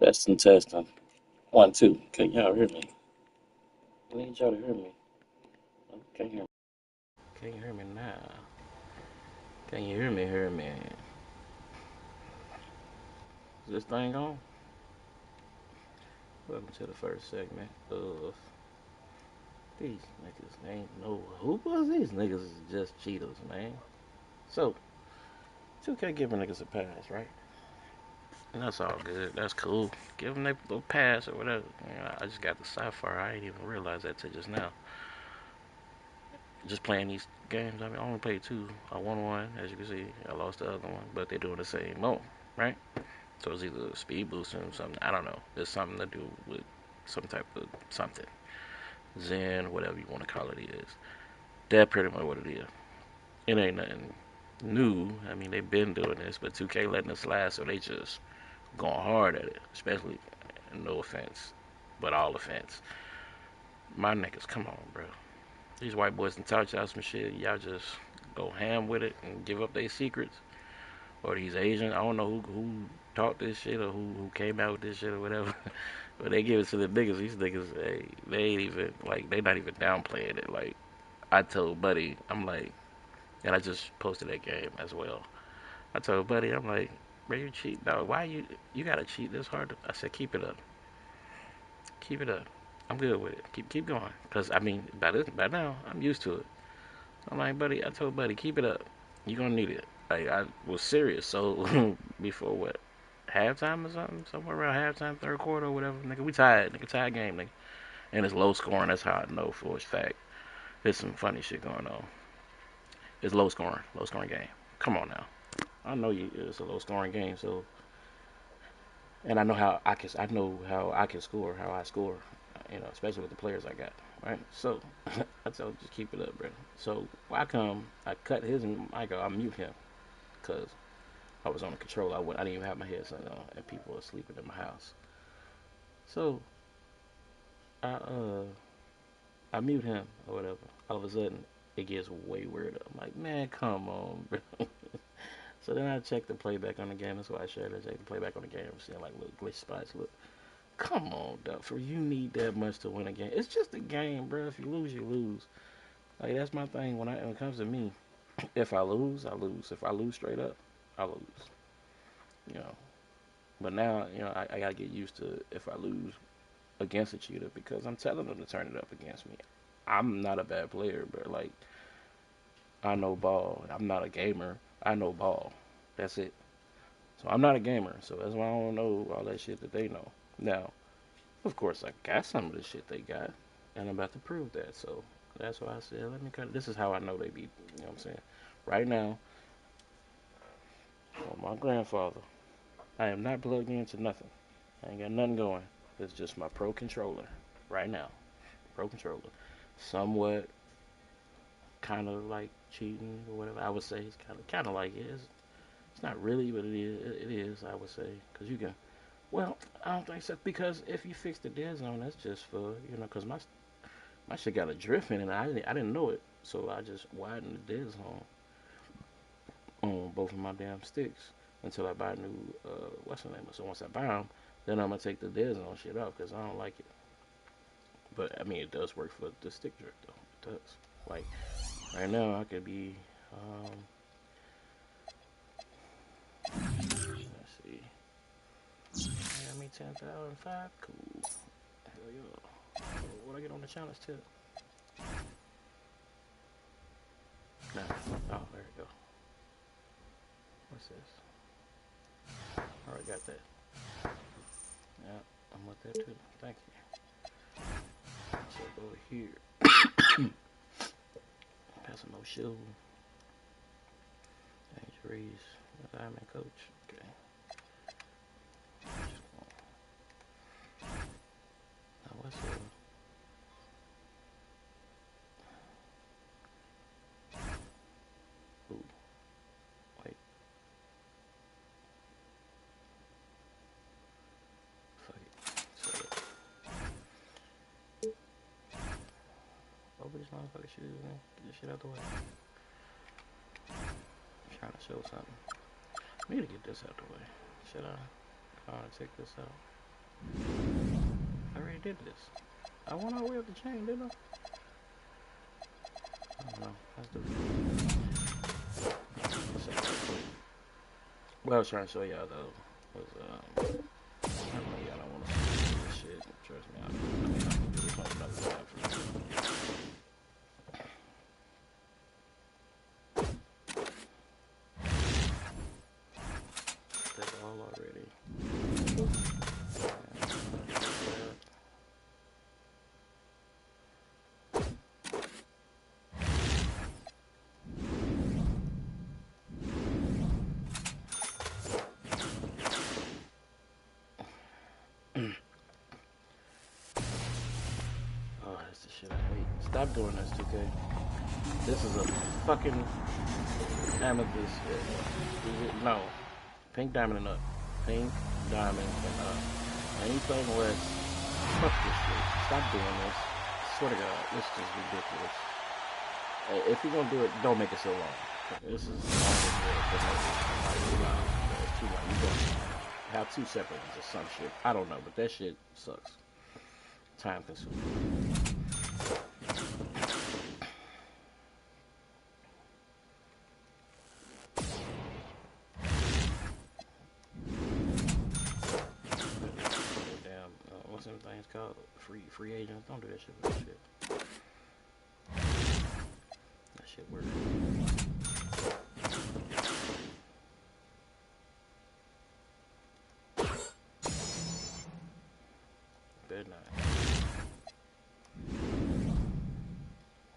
Testing, testing. One, two. Can y'all hear me? I need y'all to hear me. Oh, can't hear me. Can you hear me now? Can you hear me? Hear me? Is this thing on? Welcome to the first segment of these niggas. Ain't no who was these niggas is just cheaters, man. So, 2K giving niggas a pass, right? And that's all good. That's cool. Give them a little pass or whatever. You know, I just got the Sapphire. I ain't even realized that till just now. Just playing these games. I mean, I only played two. I won one, as you can see. I lost the other one, but they're doing the same mode, right? So it's either speed boosting or something. I don't know. There's something to do with some type of something. Zen, whatever you want to call it is. That's pretty much what it is. It ain't nothing new. I mean, they've been doing this, but 2K letting it slide, so they just going hard at it. Especially, no offense, but all offense. My niggas, come on, bro. These white boys can taught y'all some shit. Y'all just go ham with it and give up their secrets. Or these Asians, I don't know who taught this shit or who came out with this shit or whatever. But they give it to the niggas. These niggas, hey, they ain't even, like, they not even downplaying it. Like, I told Buddy, I'm like, and I just posted that game as well. I told Buddy, I'm like, bro, you cheat, dog. Why you gotta cheat this hard? I said, keep it up. Keep it up. I'm good with it. Keep going. Cause I mean, by now, I'm used to it. I'm like, Buddy, I told Buddy, keep it up. You gonna need it. Like, I was serious. So before what? Halftime or something? Somewhere around halftime, third quarter or whatever. Nigga, we tied. Nigga, tied game, nigga. And it's low scoring. That's how I know for a fact. There's some funny shit going on. It's low scoring. Low scoring game. Come on now. I know it's a low scoring game, so and I know how I can score, how I score, you know, especially with the players I got, right? So I told just keep it up, bro. So I come, I cut his mic, I mute him because I was on the controller. I didn't even have my headset on, and people were sleeping in my house. So I uh I mute him or whatever. All of a sudden, it gets way weirder. I'm like, man, come on, bro. So then I checked the playback on the game. That's why I shared. I checked the playback on the game. I'm seeing like little glitch spots. Look, come on, Duff. You need that much to win a game. It's just a game, bro. If you lose, you lose. Like that's my thing when it comes to me. If I lose, I lose. If I lose straight up, I lose. You know. But now, you know, I gotta get used to if I lose against a cheater because I'm telling them to turn it up against me. I'm not a bad player, but like I know ball. I'm not a gamer. I know ball. That's it. So I'm not a gamer. So that's why I don't know all that shit that they know. Now, of course, I got some of the shit they got, and I'm about to prove that. So that's why I said, let me cut. This is how I know they be. You know what I'm saying? Right now, on my grandfather, I am not plugged into nothing. I ain't got nothing going. It's just my pro controller. Right now, pro controller. Somewhat, kind of like cheating or whatever. I would say it's kind of like it. It's not really, but it is. It is. I would say because you can. Well, I don't think so because if you fix the dead zone, that's just for because my shit got a drift in it. And I didn't know it, so I just widened the dead zone on both of my damn sticks until I buy a new what's the name? So once I buy them, then I'm gonna take the dead zone shit off because I don't like it. But I mean, it does work for the stick drift though. It does. Like right now, I could be. Let's see. Yeah, me 10,005. Cool. Hell yeah. What I get on the challenge tip? No. Oh, there we go. What's this? Alright, got that. Yeah, I'm with that too. Thank you. So go here. Pass no shoe. Injuries. Diamond coach. Okay. Now what's ooh, wait. Fuck it. So over this motherfucking shoes, man. Get this shit out the way. I'm trying to show something. I need to get this out the way. Should I? Take this out. I already did this. I went all the way up the chain, didn't I? I don't know. Let's do it. What I was trying to show y'all though was I don't know, y'all don't want to see this shit. Trust me, I mean I can do this on another time for you. That's all already. Oh, that's the shit I hate. Stop doing this, 2K. This is a fucking amethyst. No. Pink diamond and up. Pink diamond and up. Anything less. Fuck this shit. Stop doing this. Swear to God, this is just ridiculous. If you're gonna do it, don't make it so long. This is as long as it is. It's too long. You're gonna have 2 separate ones or some shit. I don't know, but that shit sucks. Time consuming. What's them things called? Free agents. Don't do that shit with that shit. That shit weird. Good night.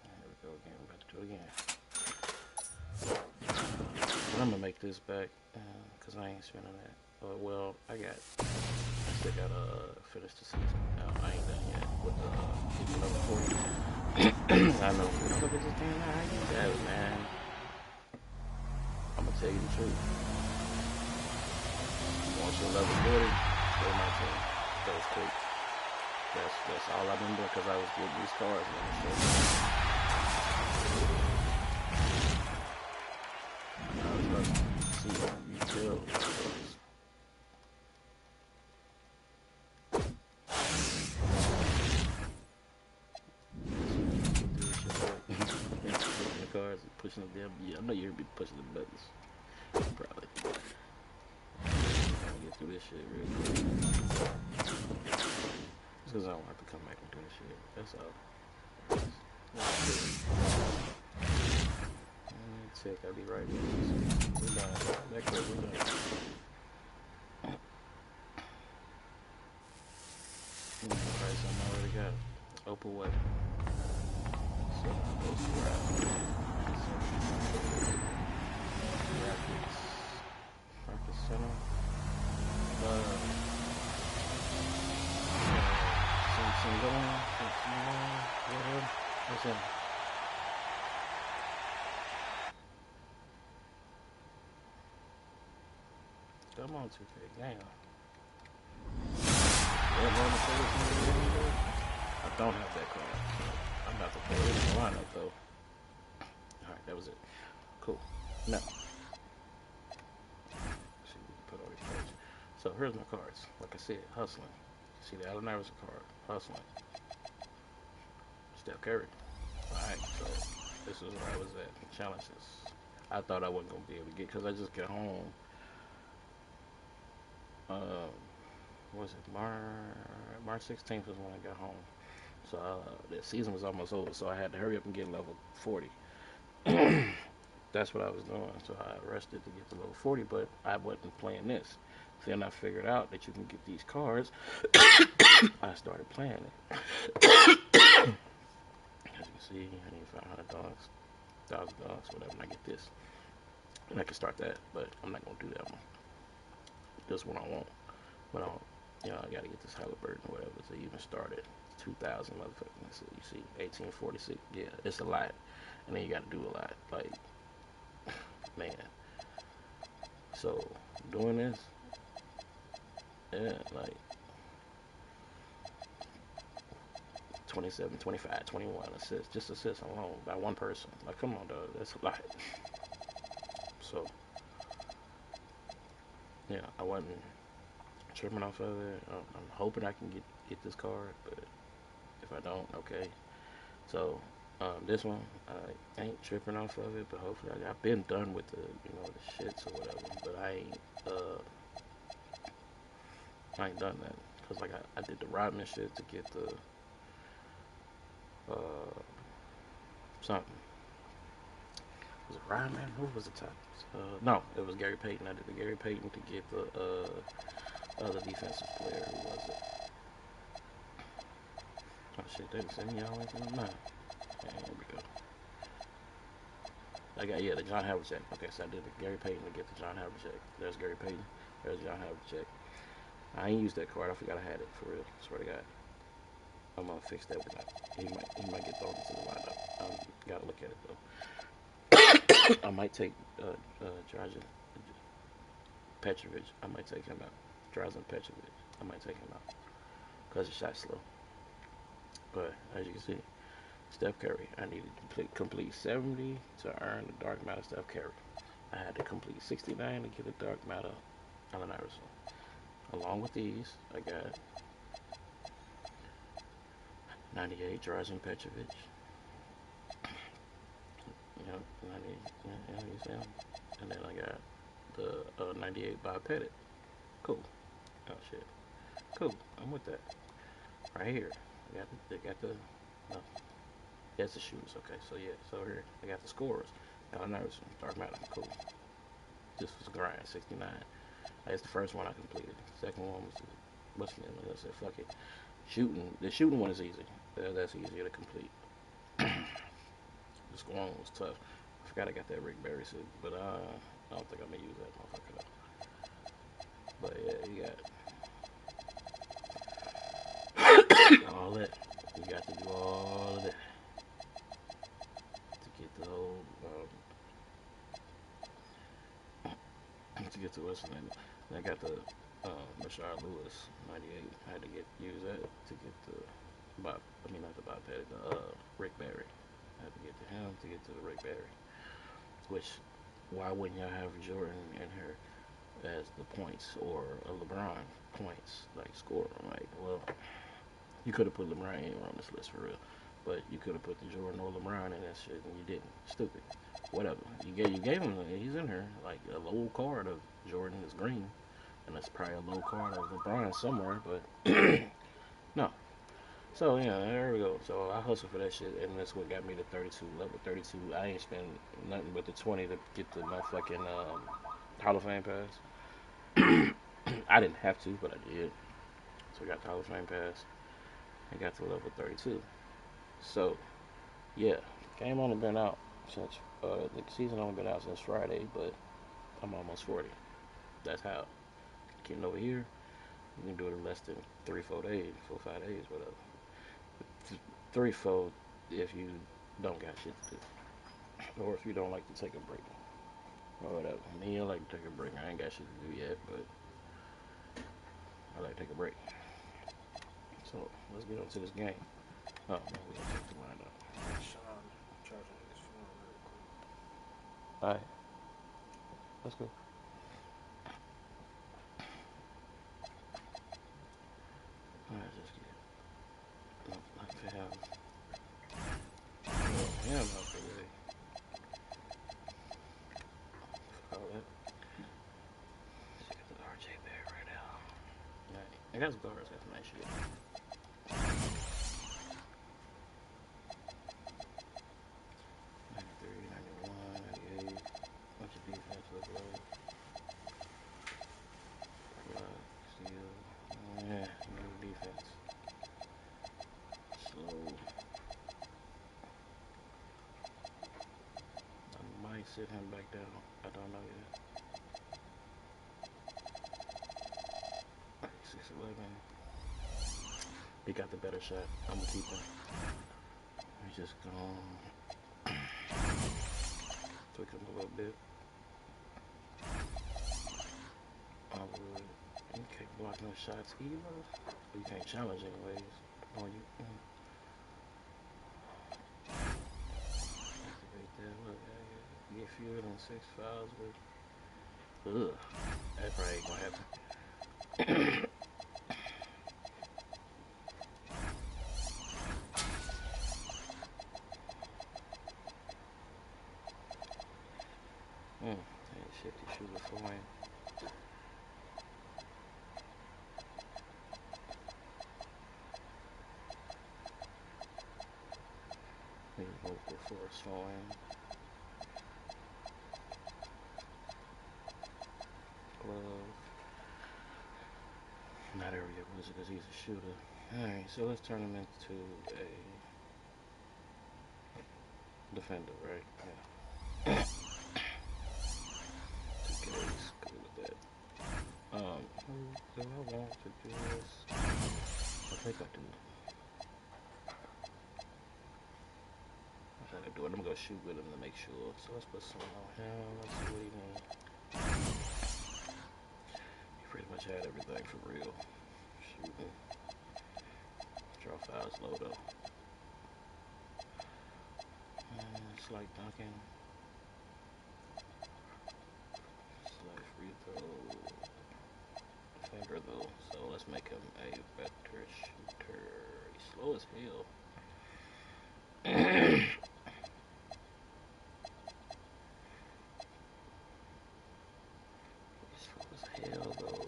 Here we go again. We're about to do it again. I'm gonna make this back because I ain't spending that. Well, I still gotta finish the season. I ain't done yet with the level 40. I know. Look at this game. I ain't got it, man. I'm gonna tell you the truth. Once you're level 40, go my team. Those quick. That's all I've been doing because I was getting these cars, man. I was rushing. See, you tell. Cars and pushing them. Yeah, I know you'll be pushing the buttons. Probably. I'm gonna get through this shit real quick. Just because I don't have to come back and do this shit. That's all. Check, I'll be right here. We're done. Back up, we're done. Alright, so I already got Opal weapon. So I'm supposed to grab. Rocket Center. Some going. What's that? Come on, 2K. Damn. I don't have that card. So I'm about to put it in the lineup, though. Alright, that was it. Cool. Now. See, we can put all these cards. So here's my cards. Like I said, hustling. See, the Allen Iverson card. Hustling. Steph Curry. Alright, so this is where I was at. Challenges. I thought I wasn't going to be able to get because I just got home. What was it? March 16th was when I got home. So the season was almost over, so I had to hurry up and get level 40. That's what I was doing. So I rested to get to level 40, but I wasn't playing this. Then I figured out that you can get these cards. I started playing it. As you can see, I need $500, $1,000, whatever, and I get this. And I can start that, but I'm not going to do that one. This one I won't. But I gotta get this Halliburton or whatever to even start it. 2,000 motherfucking. So you see, 1846. Yeah, it's a lot, and then you gotta do a lot. Like, man. So doing this, yeah, like 27, 25, 21 assists, just assists alone by one person. Like, come on, dog, that's a lot. So yeah, I wasn't tripping off of it. I'm hoping I can get this card, but if I don't, okay. So this one, I ain't tripping off of it, but hopefully I've been done with the the shits or whatever, but I ain't done that because like I did the Rodman shit to get the something. Was it Rodman? Who was the top? No, it was Gary Payton. I did the Gary Payton to get the other defensive player. Who was it? Oh shit, they didn't send me all the way to the map. Okay, here we go. I got the John Havlicek. Okay, so I did the Gary Payton to get the John Havlicek. There's Gary Payton. There's John Havlicek. I ain't used that card. I forgot I had it for real. Swear to God. I'm gonna fix that one. He might get thrown into the lineup. Gotta look at it though. I might take Drazen Petrovic. I might take him out. Drazen Petrovic. I might take him out because his shot slow. But as you can see, Steph Curry. I needed to complete 70 to earn the dark matter Steph Curry. I had to complete 69 to get a dark matter Allen Iverson. Along with these, I got 98 Drazen Petrovic. Yep, 98. Yeah, you see him? And then I got the 98 by Pettit. Cool. Oh shit. Cool. I'm with that. Right here. They got the no. That's the shooters. Okay, so yeah, so here I got the scorers. Allen Iverson, dark matter. Cool. This was a grind, 69. That's the first one I completed. The second one was what's the name? I said fuck it. The shooting one is easy. That's easier to complete. The scoring was tough. I forgot I got that Rick Barry suit, but I don't think I'm gonna use that motherfucker though. But yeah, you got all that. You got to do all of that to get the whole to get to what's the name. And I got the Rashard Lewis 98. I had to use that to get the Bob. I mean not the Bob Petty, the Rick Barry. I had to get to him to get to the Rick Barry. Which why wouldn't y'all have Jordan in her as the points or a LeBron points like scorer? Like, well, you could have put LeBron anywhere on this list for real, but you could have put the Jordan or LeBron in that shit, and you didn't. Stupid. Whatever. You gave him. He's in here. Like a low card of Jordan is green, and that's probably a low card of LeBron somewhere, but no. So yeah, there we go. So I hustled for that shit, and that's what got me to 32, level 32. I ain't spend nothing but the 20 to get the motherfucking Hall of Fame pass. I didn't have to, but I did. So I got the Hall of Fame pass and got to level 32. So yeah, game only been out since the season only been out since Friday, but I'm almost 40. That's how. Getting over here, you can do it in less than 3-4 days, 4-5 days, whatever. 3-4 if you don't got shit to do, or if you don't like to take a break or whatever. Me, I like to take a break. I ain't got shit to do yet, but I like to take a break. So let's get on to this game. Oh man, we gonna take the line up. Sean charging his phone real quick. All right, let's go. All right, just get. No, not to have. Him out the way. Fuck all that. She got the RJ Barrett right now. All right, I got some guards. Got some nice shit. 93, 91, 98. What's your defense look like? Block, steal. Yeah, good defense. Slow. I might sit him back down. I don't know yet. 6'11". He got the better shot. I'm gonna keep him. He's just gonna tweak him a little bit. I would. You can't block no shots either. You can't challenge anyways. Or you activate that. Look, you get fewer than 6 fouls with. Ugh. That probably ain't gonna happen. slowing. Glove. Not area wizard because he's a shooter. Alright, so let's turn him into a defender, right? Yeah. 2K's good with that. Who do I want to do this? I think I do. I think I do it. I'm gonna go shoot with him to make sure. So let's put some on him. Let's see what he needs. He pretty much had everything for real. Shooting. Draw 5 slow though. It's like dunking. Slice free throw. Defender though. So let's make him a better shooter. He's slow as hell. He's slow as hell though.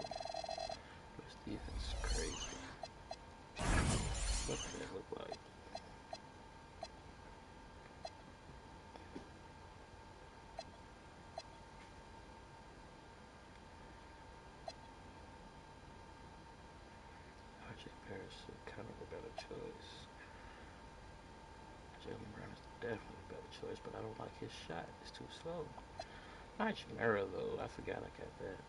His defense is crazy. What does that look like? RJ Paris is kind of a better choice. Jalen Brown is definitely a better choice, but I don't like his shot. It's too slow. Not Chimera though. I forgot I got that.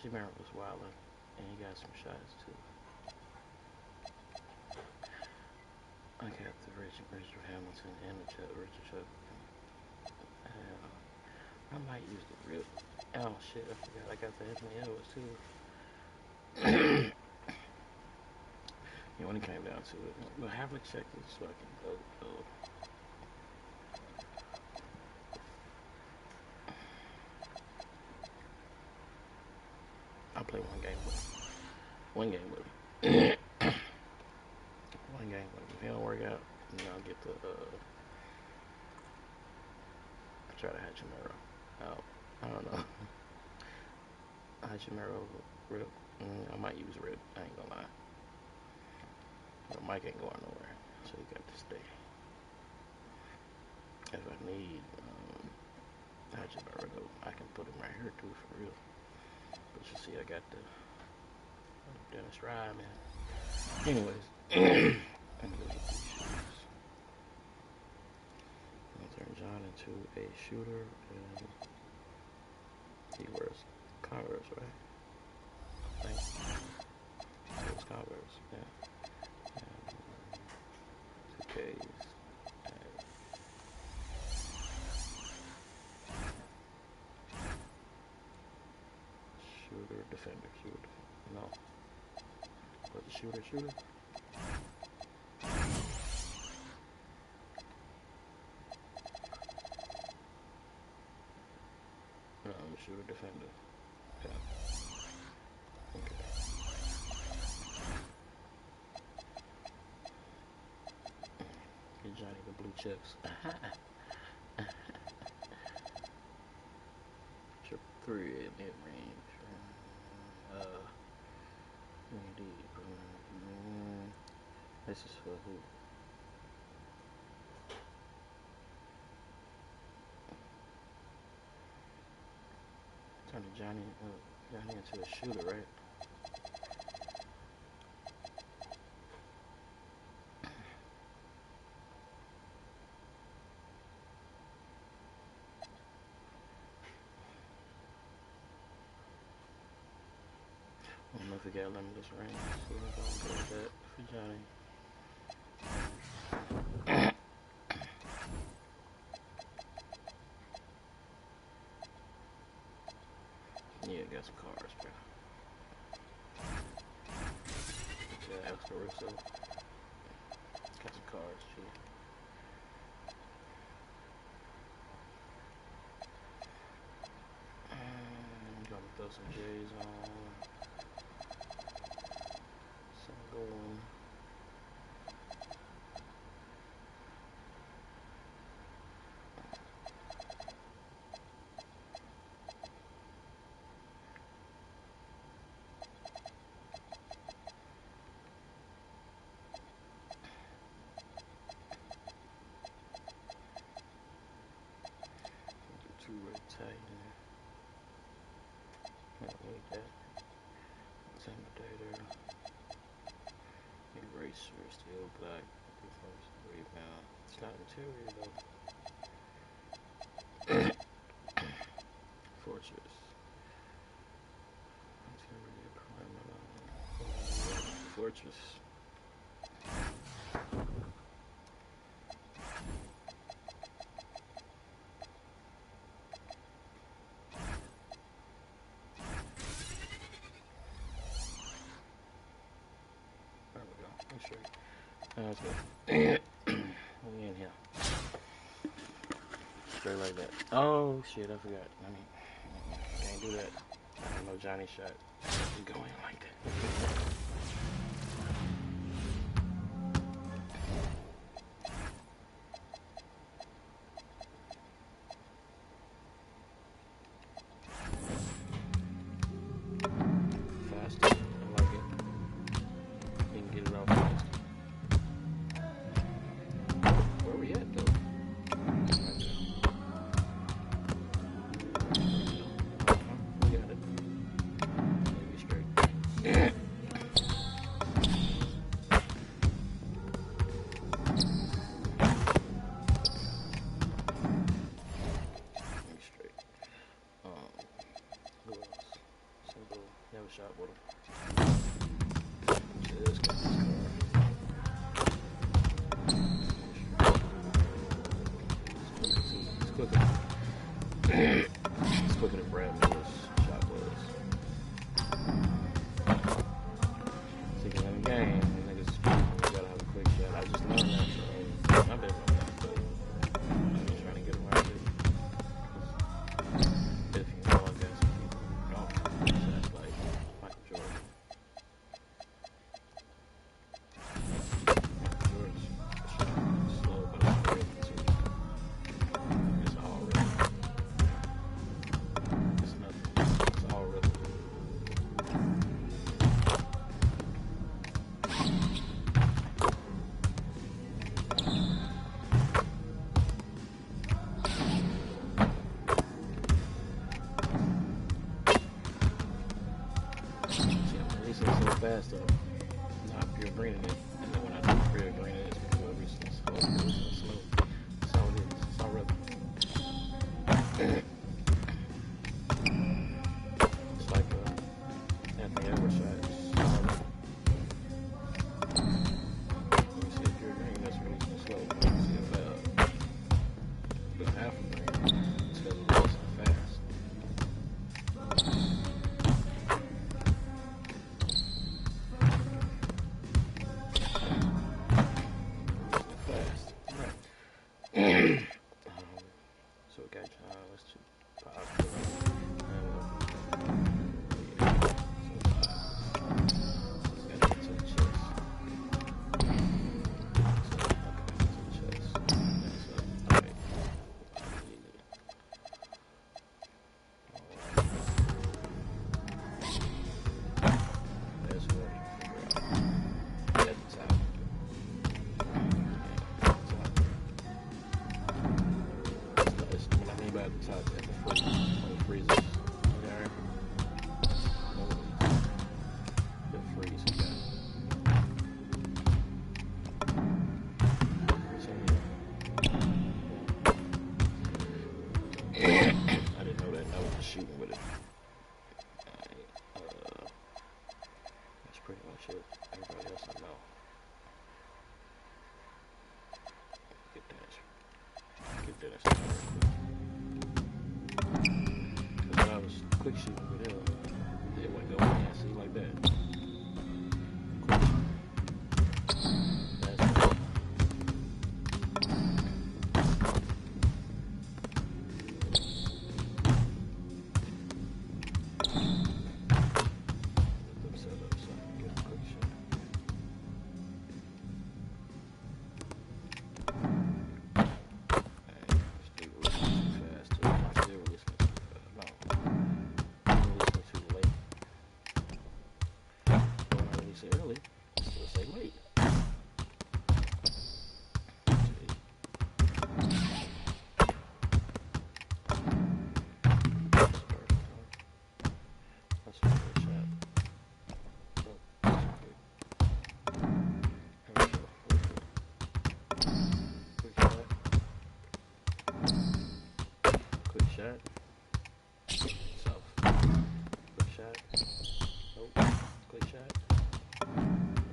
Chimera was wildin', and he got some shots too. I got the Richard Hamilton and the Richard Chubb. I might use the real. Oh shit! I forgot I got the Anthony Edwards too. Yeah, when it came down to it, but Havlicek is fucking dope though. I'll play one game with him. One game with him. One game with him. If he don't work out, then I'll get the. I'll try to Hachimura out. I don't know. Hachimura Rip. I might use Rip. I ain't gonna lie. But Mike ain't going nowhere, so he got to stay. If I need Hachimura though, I can put him right here too for real. But you see, I got the Dennis Rodman. Anyways, I'm gonna get these shoes. I'll turn John into a shooter, and he wears Converse, right? I think he wears Converse, yeah. And 2Ks. Shooter, defender, shooter. No. Was it shooter, shooter? No, shooter, defender. Yeah. Okay. Get Johnny the blue chips. Triple three at mid range. Indeed. This is for who? Turning Johnny into a shooter, right? I don't know if we got limitless range, so we're gonna go with that for Johnny. Yeah, got some cards, bro. Yeah, Oscar Russo. Got some cards, G. Gonna throw some J's on. Some going. need that. Intimidator. Eraser, steel black. Defense, rebound. It's not interior though. Fortress. Interior criminal. Fortress. There we go. I'm straight. Let's go. We in here. Straight like that. Oh shit, I forgot. I mean, can't do that. I don't know Johnny shot. He's going like that. Faster. I like it. You can get it off faster. Where we at though? We got it. Maybe straight. Maybe straight. Who else? Simple. Never shot with him. Just got this car. It's quicker. It's quicker than Brad Miller's shot was. See, in the game, niggas gotta have a quick shot. I just learned that, so I've been on that, but I'm just trying to get around it. If you know, I got some people who don't have quick shots like Michael Jordan. Michael Jordan's shot is slow, but it's great too. It's all rhythm. It's nothing. It's all rhythm. See, I'm releasing so fast though. Not pure greening it. And then when I do pure greening it, it's because I'm releasing slow. That's all it is. It's all rhythm. It's like Anthony Edwards shot. It's all rhythm. When you see a pure green, that's releasing slow. When you see a half a green, it's because it's releasing fast. Fast. Right. So we got let's do 5. Yeah. So 5. Got to get to the chest. So, okay, to the chest. That's up. Alright. That's what I need to figure out. At the top. What I mean by the top, at the foot, on the freezers. Okay. The freeze, okay. So, yeah. I didn't know that. I was just shooting with it. That's pretty much it. Everybody else I know. Get that started real quick. Because when I was quick shooting with him, it wouldn't go in. See, like that. Quick shooting. That's it. Let them set up so I can get a quick shot. Hey, still releasing too fast too. I'm still releasing too fast. No. Quick shot. South. Quick shot. Nope. Quick shot.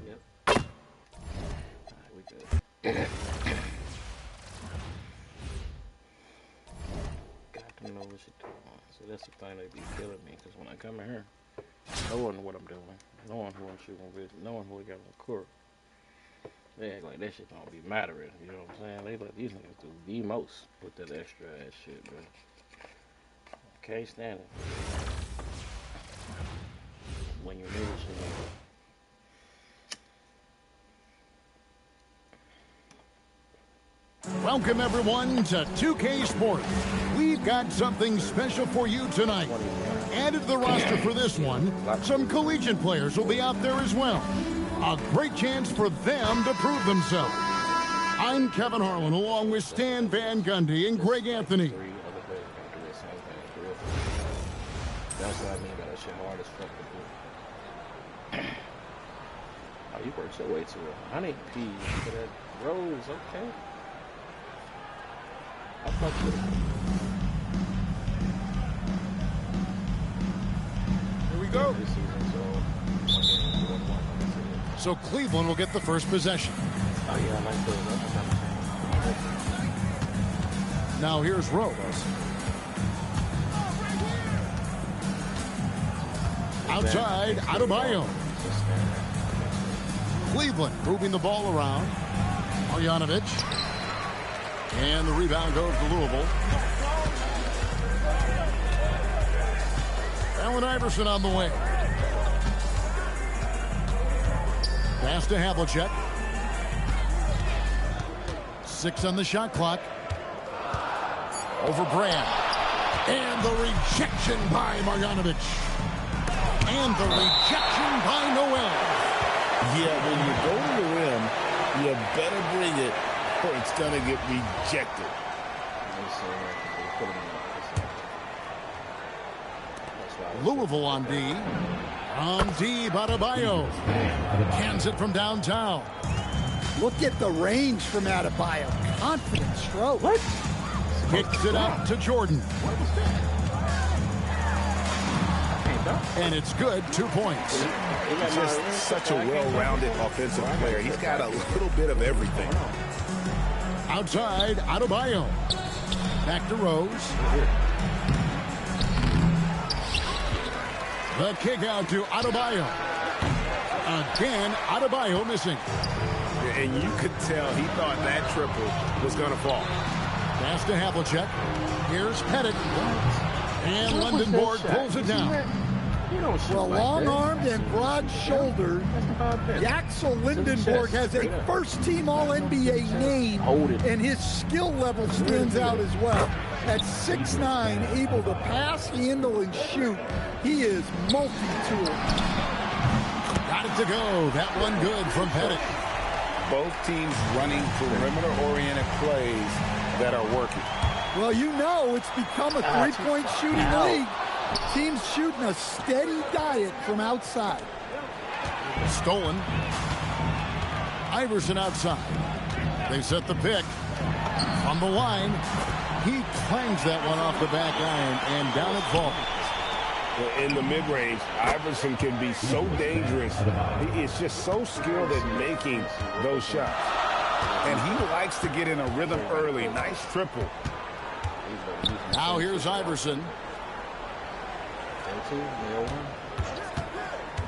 Yep. Alright, we good. Got to know what you're doing. So that's the thing they be killing me, because when I come in here, knowing what I'm doing, knowing who I'm shooting with, knowing who we got on the court, they act like that shit don't be mattering, you know what I'm saying? They let these niggas do the most with that extra ass shit, bro. Can't stand it. When you know what you know. Welcome everyone to 2K Sports. We've got something special for you tonight. Added to the roster for this one, some collegiate players will be out there as well. A great chance for them to prove themselves. I'm Kevin Harlan along with Stan Van Gundy and Greg Anthony. That's what I mean by that shit hard as fuck to do. Oh, you worked your way to 100 P's for that Rose, okay. I fuck with it. Here we go. So Cleveland will get the first possession. Oh yeah, I like those. Now here's Rose. Outside, Adebayo. Cleveland moving the ball around. Marjanovic. And the rebound goes to Louisville. Allen Iverson on the way. Pass to Havlicek. 6 on the shot clock. Over Brand. And the rejection by Marjanovic. And the rejection by Noel. Yeah, when you go to the rim, you better bring it or it's going to get rejected. Louisville on D. On D, Adebayo. Cans it from downtown. Look at the range from Adebayo. Confident stroke. What? Kicks it out to Jordan. And it's good, 2 points. He's just such a well-rounded offensive player. He's got a little bit of everything. Outside, Adebayo. Back to Rose. The kick out to Adebayo. Again, Adebayo missing. And you could tell he thought that triple was going to fall. Pass to Havlicek. Here's Pettit. And London Board pulls it down. Well, long-armed and broad-shouldered, Yaxel Lindenborg has a first-team All-NBA name, and his skill level stands out as well. At 6'9", able to pass, handle, and shoot, he is multi-tool. Got it to go. That one good from Pettit. Both teams running perimeter-oriented plays that are working. Well, you know it's become a three-point shooting league. Teams shooting a steady diet from outside. Stolen. Iverson outside. They set the pick. On the line. He clangs that one off the back iron and down it falls. In the mid-range, Iverson can be so dangerous. He is just so skilled at making those shots. And he likes to get in a rhythm early. Nice triple. Now here's Iverson.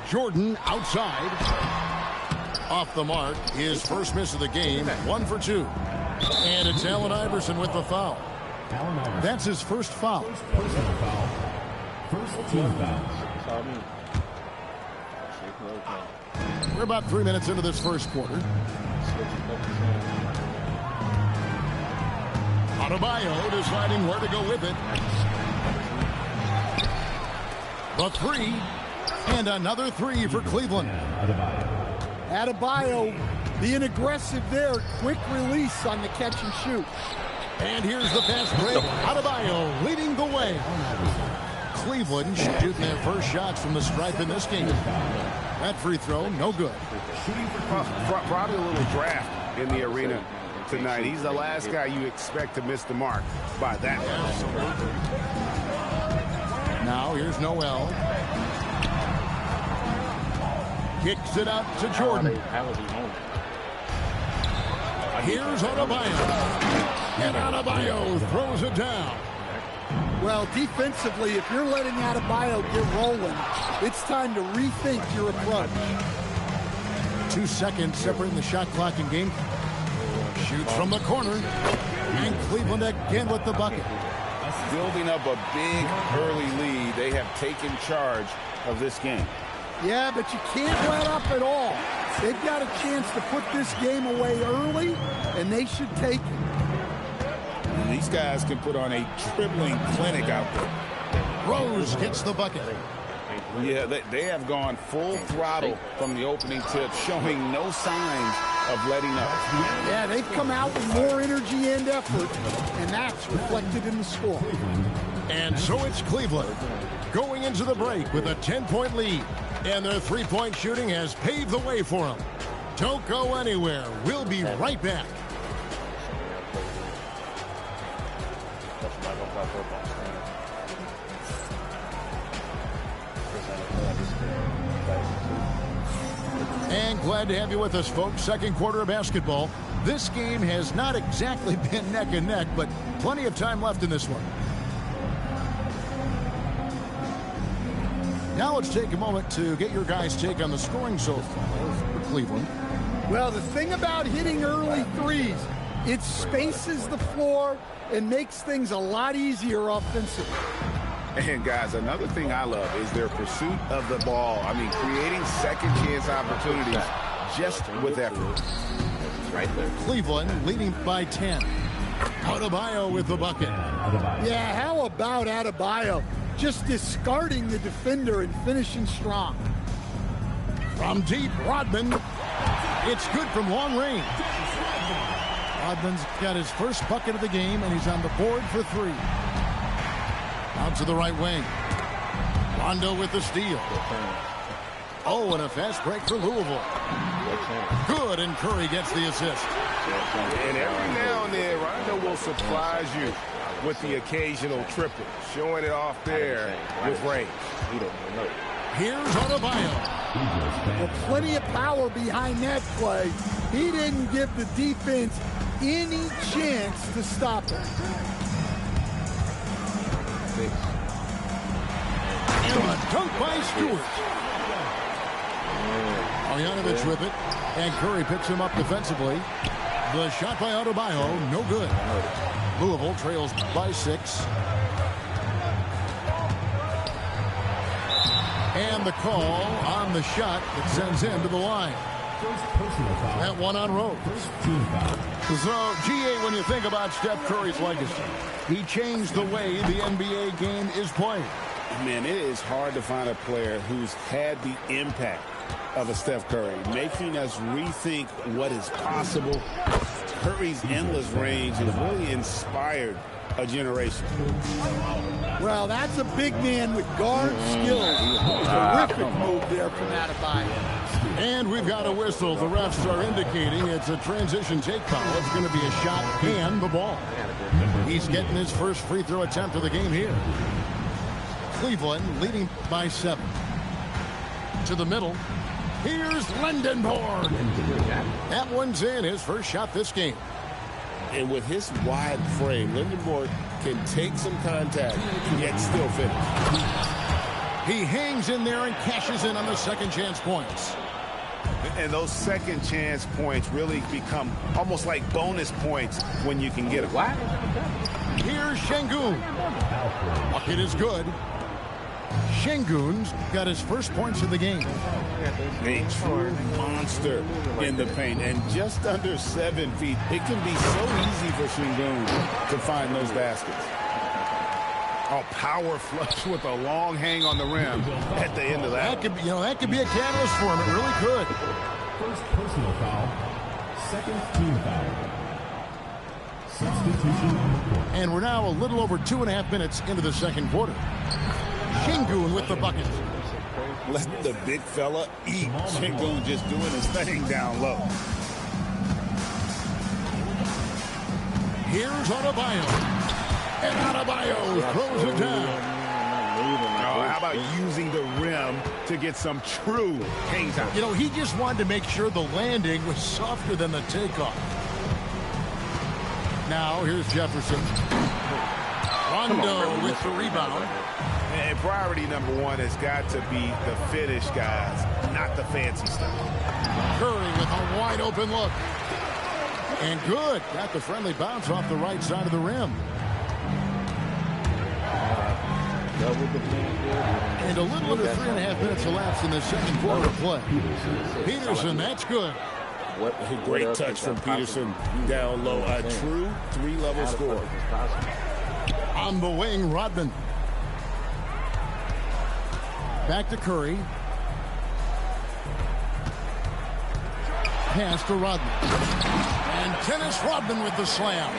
Jordan outside. Off the mark. His first miss of the game. 1 for 2. And it's Allen Iverson with the foul. That's his first foul. First team foul. We're about 3 minutes into this first quarter. Adebayo deciding where to go with it. The 3. And another 3 for Cleveland. Adebayo being aggressive there. Quick release on the catch and shoot. And here's the fast break. Adebayo leading the way. Cleveland shooting their first shots from the stripe in this game. That free throw, no good. Probably a little draft in the arena tonight. He's the last guy you expect to miss the mark by that much. Now here's Noel. Kicks it out to Jordan. Here's Adebayo. And Adebayo throws it down. Well, defensively, if you're letting Adebayo get rolling, it's time to rethink your approach. 2 seconds separating the shot clock and game. Shoots from the corner. And Cleveland again with the bucket. Building up a big early lead. They have taken charge of this game. Yeah, but you can't let up at all. They've got a chance to put this game away early, and they should take it. And these guys can put on a dribbling clinic out there. Rose gets the bucket. Yeah, they have gone full throttle from the opening tip, showing no signs of letting up. Yeah, they've come out with more energy and effort, and that's reflected in the score. And so it's Cleveland going into the break with a 10-point lead. And their three-point shooting has paved the way for them. Don't go anywhere. We'll be right back. And glad to have you with us, folks. Second quarter of basketball. This game has not exactly been neck and neck, but plenty of time left in this one. Now let's take a moment to get your guys' take on the scoring so far for Cleveland. Well, the thing about hitting early threes, it spaces the floor and makes things a lot easier offensively. And, guys, another thing I love is their pursuit of the ball. I mean, creating second-chance opportunities just with effort. Right there. Cleveland leading by 10. Adebayo with the bucket. Yeah, how about Adebayo? Just discarding the defender and finishing strong. From deep, Rodman. It's good from long range. Rodman's got his first bucket of the game, and he's on the board for three. Out to the right wing. Rondo with the steal. Oh, and a fast break for Louisville. Good, and Curry gets the assist. And every now and then, Rondo will surprise you with the occasional triple, showing it off there with range. Here's Adebayo. Well, plenty of power behind that play. He didn't give the defense any chance to stop it. And a dunk by Stewart. Marjanovic with it, and Curry picks him up defensively. The shot by Adebayo, no good. Louisville trails by 6. And the call on the shot that sends him to the line. That one on Rose. So, GA, when you think about Steph Curry's legacy, he changed the way the NBA game is played. Man, it is hard to find a player who's had the impact of a Steph Curry, making us rethink what is possible. Curry's endless range has really inspired a generation. Well, that's a big man with guard skills. Terrific move there from Adebayo. And we've got a whistle. The refs are indicating it's a transition take foul. It's going to be a shot and the ball. He's getting his first free throw attempt of the game here. Cleveland leading by 7. To the middle. Here's Lindenborg. That one's in, his first shot this game. And with his wide frame, Lindenborg can take some contact, yet still finish. He hangs in there and cashes in on the second chance points. And those second chance points really become almost like bonus points when you can get them. Here's Şengün. Bucket is good. Şengün's got his first points of the game. A true monster in the paint, and just under 7 feet. It can be so easy for Şengün to find those baskets. Oh, power flush with a long hang on the rim at the end of that. That could be, that could be a catalyst for him. It really could. First personal foul, second team foul. Substitution on the court. And we're now a little over 2.5 minutes into the second quarter. Şengün with the bucket. Let the big fella eat. Şengün just doing his thing down low. Here's Adebayo. And Adebayo throws it down. Oh, how about using the rim to get some true hang time? You know, he just wanted to make sure the landing was softer than the takeoff. Now, here's Jefferson. Rondo with the rebound. And priority number one has got to be the finish, guys, not the fancy stuff. Curry with a wide open look. And good. Got the friendly bounce off the right side of the rim. And a little under 3.5 minutes elapsed in the second quarter play. Peterson, that's good. A great touch from Peterson down low. A true three-level score. On the wing, Rodman. Back to Curry. Pass to Rodman. And Dennis Rodman with the slam.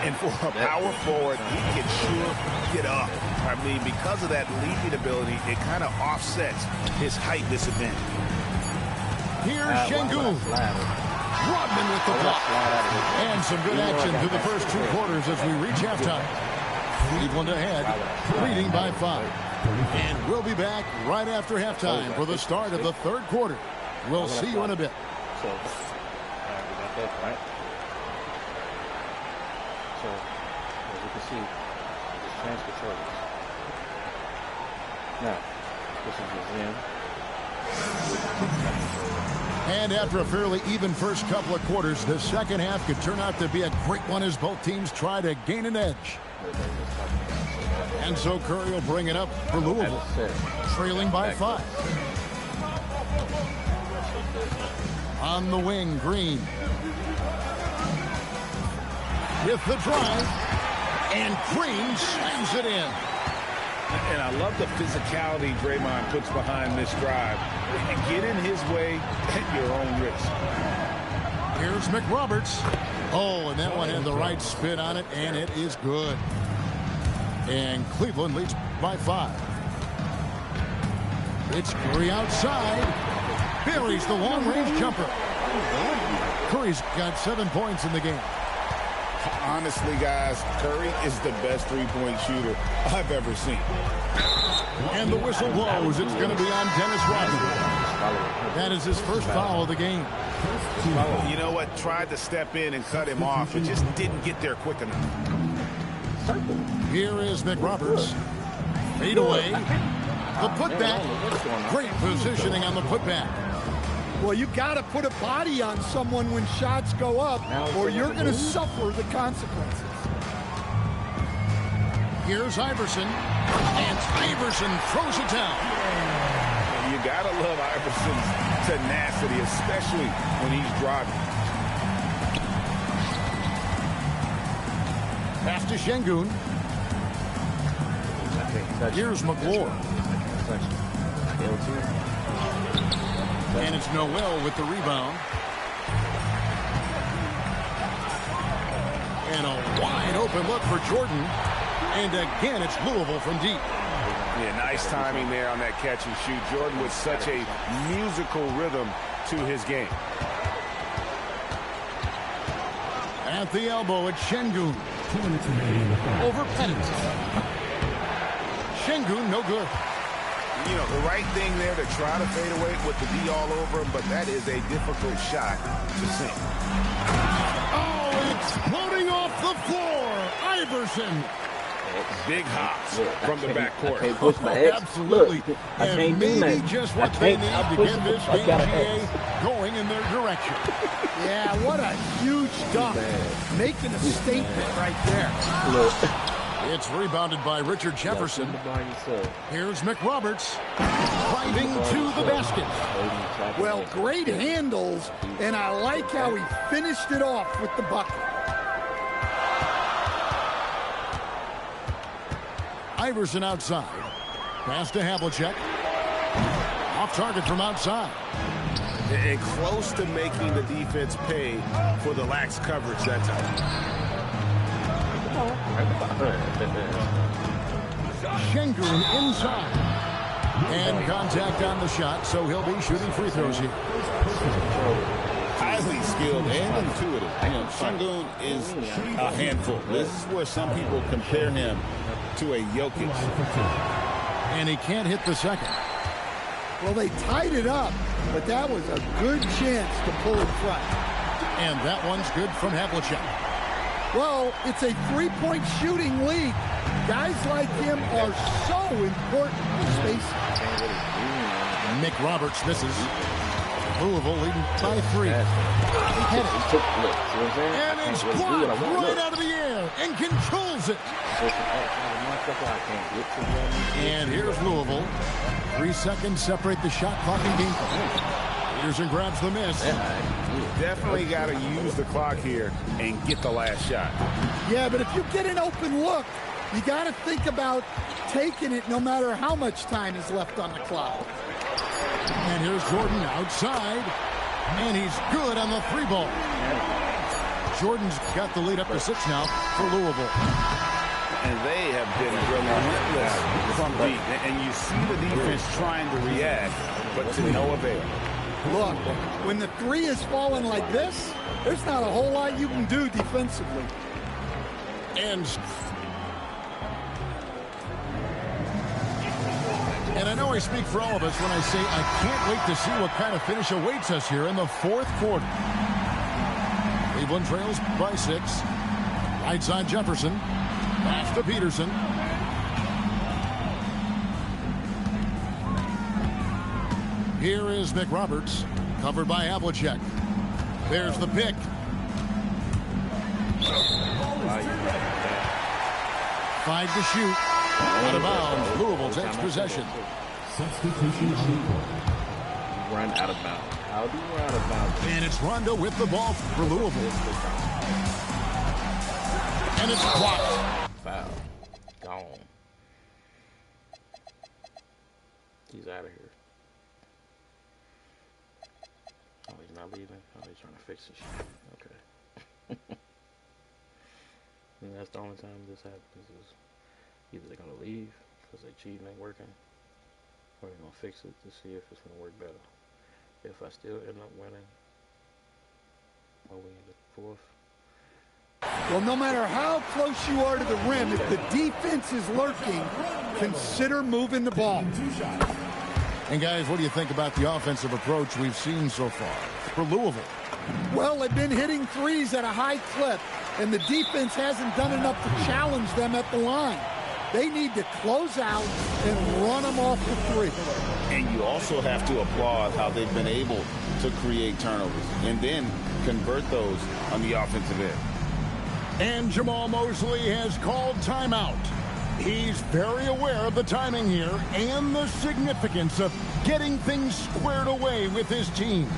And for a power forward, he can sure get up. I mean, because of that leaping ability, it kind of offsets his height disadvantage. Here's Şengün. Rodman with the block. And some good action through the first 2 quarters as we reach halftime. Cleveland ahead, leading by 5. And we'll be back right after halftime for the start of the third quarter. We'll see you in a bit. So, we got that, right? So, as you can see, it's transfer charges. Now, this is the Zen. And after a fairly even first couple of quarters, the second half could turn out to be a great one as both teams try to gain an edge. And so Curry will bring it up for Louisville, trailing by 5. On the wing, Green. With the drive, and Green slams it in. And I love the physicality Draymond puts behind this drive. Get in his way at your own risk. Here's McRoberts. Oh, and that one had the right spin on it, and it is good. And Cleveland leads by 5. It's Curry outside. Buries the long-range jumper. Curry's got 7 points in the game. Honestly, guys, Curry is the best three-point shooter I've ever seen. And the whistle blows. It's going to be on Dennis Rodman. That is his first foul of the game. You know what? Tried to step in and cut him off, but just didn't get there quick enough. Here is McRoberts. Fade away. The putback. Great positioning on the putback. Well, you got to put a body on someone when shots go up, or you're going to suffer the consequences. Here's Iverson, and Iverson throws it down. You got to love Iverson's tenacity, especially when he's driving. Pass to Şengün. Here's McGlure. And it's Noel with the rebound. And a wide open look for Jordan. And again, it's Louisville from deep. Yeah, nice timing there on that catch and shoot. Jordan with such a musical rhythm to his game. At the elbow, it's Şengün. Over Pennington. Şengün, no good. You know, the right thing there to try to fade away with the D all over him, but that is a difficult shot to sink. Oh, exploding off the floor. Iverson. Big hops from the backcourt. Absolutely. And maybe just what they need to get this BGA going in their direction. Yeah, what a huge dunk. Making a statement right there. It's rebounded by Richard Jefferson. Here's McRoberts driving to the basket. Well, great handles, and I like how he finished it off with the bucket. Iverson outside. Pass to Havlicek. Off target from outside. And close to making the defense pay for the lax coverage that time. Şengün inside. And contact on the shot, so he'll be shooting free throws here. Highly skilled and intuitive. You know, Şengün is a handful. This is where some people compare him to a Jokic. And he can't hit the second. Well, they tied it up, but that was a good chance to pull in front. And that one's good from Havlicek. Well, it's a three-point shooting league. Guys like him are so important in space. Mick Roberts misses. Louisville leading by 3. And it's blocked right out of the air and controls it. And here's Louisville. 3 seconds separate the shot clock and game. Peterson grabs the miss. Definitely got to use the clock here and get the last shot. Yeah, but if you get an open look, you got to think about taking it no matter how much time is left on the clock. And here's Jordan outside. And he's good on the 3-ball. Jordan's got the lead up to 6 now for Louisville. And they have been relentless from deep. And you see the defense trying to react, but to no avail. Look, when the 3 is falling like this, there's not a whole lot you can do defensively. And I know I speak for all of us when I say I can't wait to see what kind of finish awaits us here in the 4th quarter. Cleveland trails by 6. Right side Jefferson. Pass to Peterson. Here is Mick Roberts, covered by Havlicek. There's the pick. 5 to shoot. Out of bounds. Louisville takes possession. Substitution on the court. Run out of bounds. How do you run out of bounds? And it's Rondo with the ball for Louisville. And it's blocked. Foul. Gone. He's out of here. Oh, he's not leaving? Oh, he's trying to fix his shit. Okay. And that's the only time this happens is either they're going to leave because their cheating ain't working, or they're going to fix it to see if it's going to work better. If I still end up winning, or we in the 4th. Well, no matter how close you are to the rim, if the defense is lurking, consider moving the ball. And guys, what do you think about the offensive approach we've seen so far for Louisville? Well, they've been hitting threes at a high clip, and the defense hasn't done enough to challenge them at the line. They need to close out and run them off the 3. And you also have to applaud how they've been able to create turnovers and then convert those on the offensive end. And Jamal Mosley has called timeout. He's very aware of the timing here and the significance of getting things squared away with his team.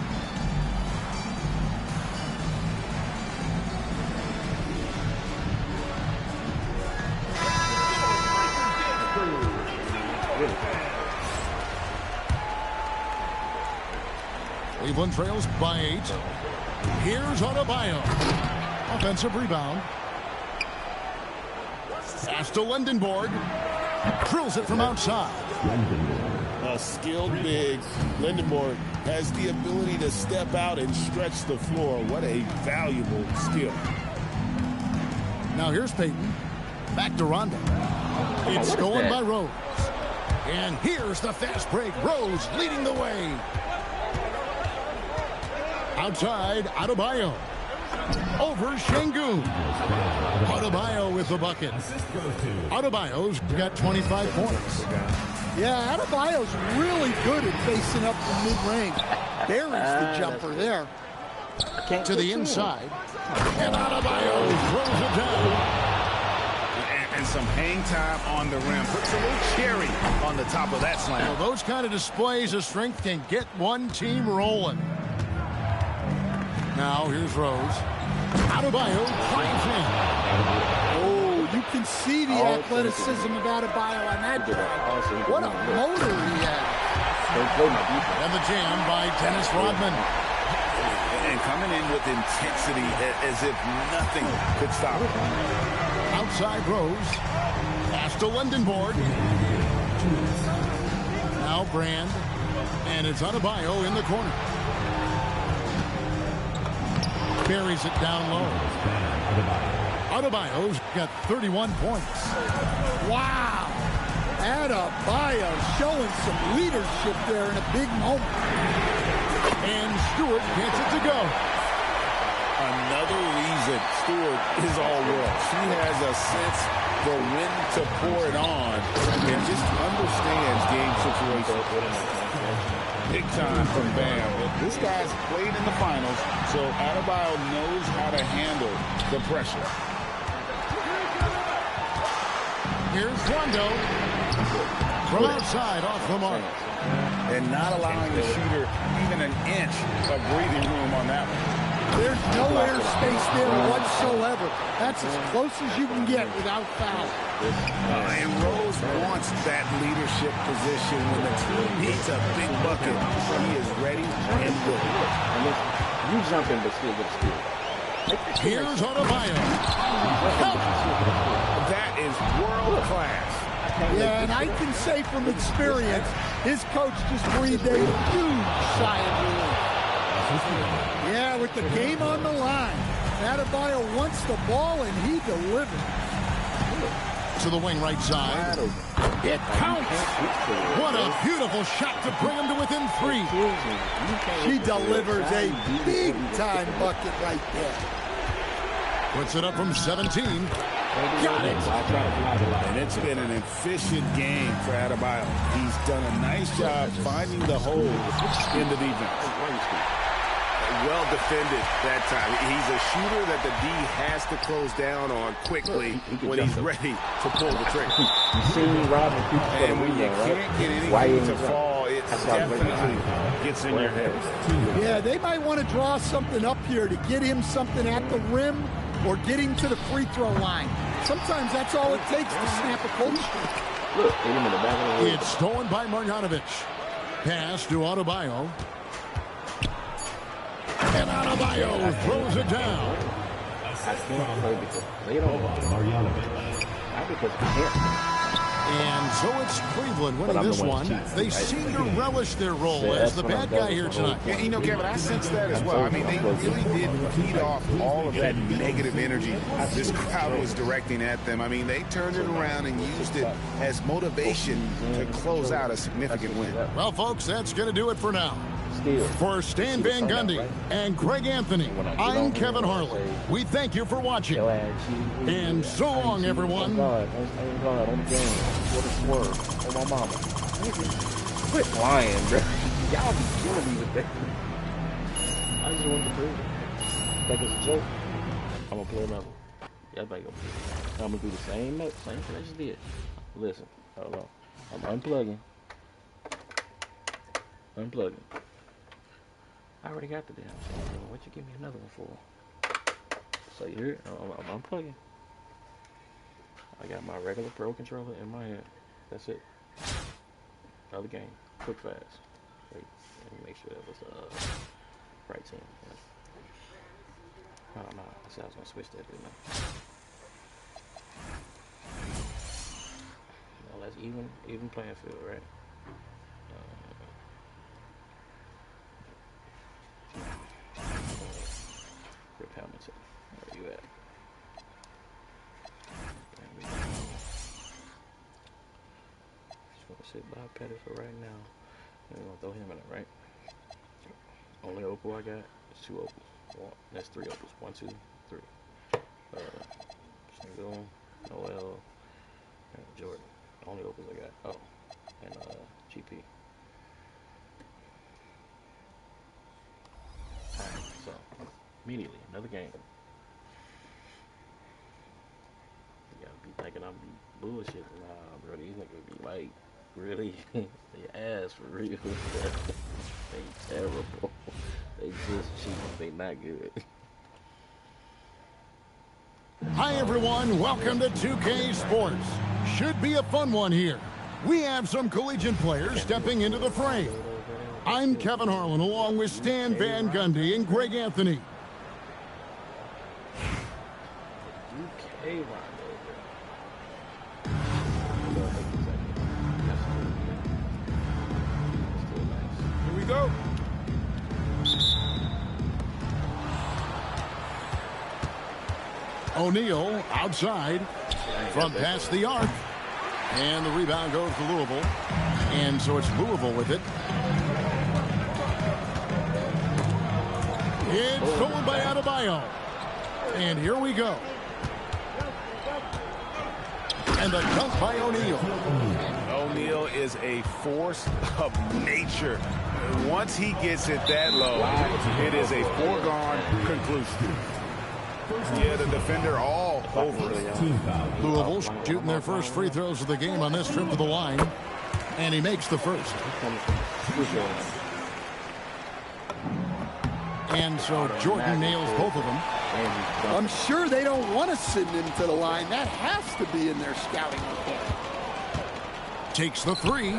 Cleveland trails by 8. Here's Adebayo. Offensive rebound. Pass to Lindenborg. Drills it from outside. A skilled big. Lindenborg has the ability to step out and stretch the floor. What a valuable skill. Now here's Payton. Back to Rondo. It's stolen by Rose. And here's the fast break. Rose leading the way. Outside, Adebayo. Over Şengün. Adebayo with the bucket. Adebayo's got 25 points. Yeah, Adebayo's really good at facing up from mid-range. Buries the jumper there. To the inside. And Adebayo throws it down. And some hang time on the rim. Puts a little cherry on the top of that slam. Well, those kind of displays of strength can get one team rolling. Now here's Rose. Adebayo finds him. Oh, you can see the athleticism of Adebayo on that drive. What a motor he has. And the jam by Dennis Rodman. And coming in with intensity as if nothing could stop him. Outside Rose. Pass to Lindenborg. Now Brand. And it's Adebayo in the corner. Buries it down low. Adebayo's got 31 points. Wow. Adebayo showing some leadership there in a big moment. And Stewart gets it to go. Another reason Stewart is all world. She has a sense for when to pour it on and just understands game situations. Big time from Bam. But this guy's played in the finals, so Adebayo knows how to handle the pressure. Here's Rondo. From outside, off the mark. And not allowing the shooter even an inch of breathing room on that one. There's no airspace there whatsoever. That's as close as you can get without foul. And Rose wants that leadership position when the team needs a big bucket. He is ready and willing. You jumping but still get steal. Here's Adebayo. That is world class. Yeah, and I can say from experience, his coach just breathed a huge sigh of relief. Yeah, with the game on the line, Adebayo wants the ball, and he delivers. To the wing right side. It counts. What a beautiful shot to bring him to within 3. She delivers a big-time bucket right there. Puts it up from 17. Got it. And it's been an efficient game for Adebayo. He's done a nice job finding the hole in the defense. Well defended that time. He's a shooter that the D has to close down on quickly when he's ready to pull the trigger. And when you can't get anything to fall, it definitely gets in your head. Yeah, they might want to draw something up here to get him something at the rim or get him to the free throw line. Sometimes that's all it takes to snap a cold streak. It's stolen by Marjanovic. Pass to Adebayo. And Adebayo throws it down. And so it's Cleveland winning this one. They seem to relish their role as the bad guy here tonight. Yeah, you know, Kevin, I sense that as well. I mean, they really did feed off all of that negative energy this crowd was directing at them. I mean, they turned it around and used it as motivation to close out a significant win. Well, folks, that's going to do it for now. For Stan Van Gundy and Greg Anthony, I'm Kevin Harlan. We thank you for watching. And so long, everyone. Quit lying, bro. Y'all be killing me with that. I just wanted to prove it. Like it's a joke. I'm gonna play another. Y'all think I'm gonna do the same thing I just did. Listen, hold on. I'm unplugging. I already got the damn thing. What you give me another one for? So here, I'm unplugging. I got my regular Pro controller in my hand. That's it. Another game. Quick, fast. Wait, let me make sure that was right team. Oh no, I said I was gonna switch that, didn't I? No, that's even playing field, right? Rip Hamilton, where you at? Just gonna sit by Pettis for right now. And we're gonna throw him in it, right? Only opal I got is 2 opals. That's 3 opals. 1, 2, 3. Single, Noel, and Jordan. Only opals I got. Oh, and GP. Alright, so immediately another game. You gotta be thinking I'm bullshit. Nah, bro, these niggas be like really they ass for real. They terrible. They just cheap. They not good. Hi, everyone. Welcome to 2K Sports. Should be a fun one here. We have some collegiate players stepping into the fray. I'm Kevin Harlan, along with Stan Van Gundy and Greg Anthony. go. O'Neal outside from past the arc. And the rebound goes to Louisville. And so it's Louisville with it. It's stolen by Adebayo. And here we go. And the dunk by O'Neal. O'Neal is a force of nature. Once he gets it that low, it is a foregone conclusion. Yeah, the defender all over it. Louisville shooting their first free throws of the game on this trip to the line. And he makes the first. And so Jordan nails both of them. I'm sure they don't want to send him to the line. That has to be in their scouting report. Takes the three.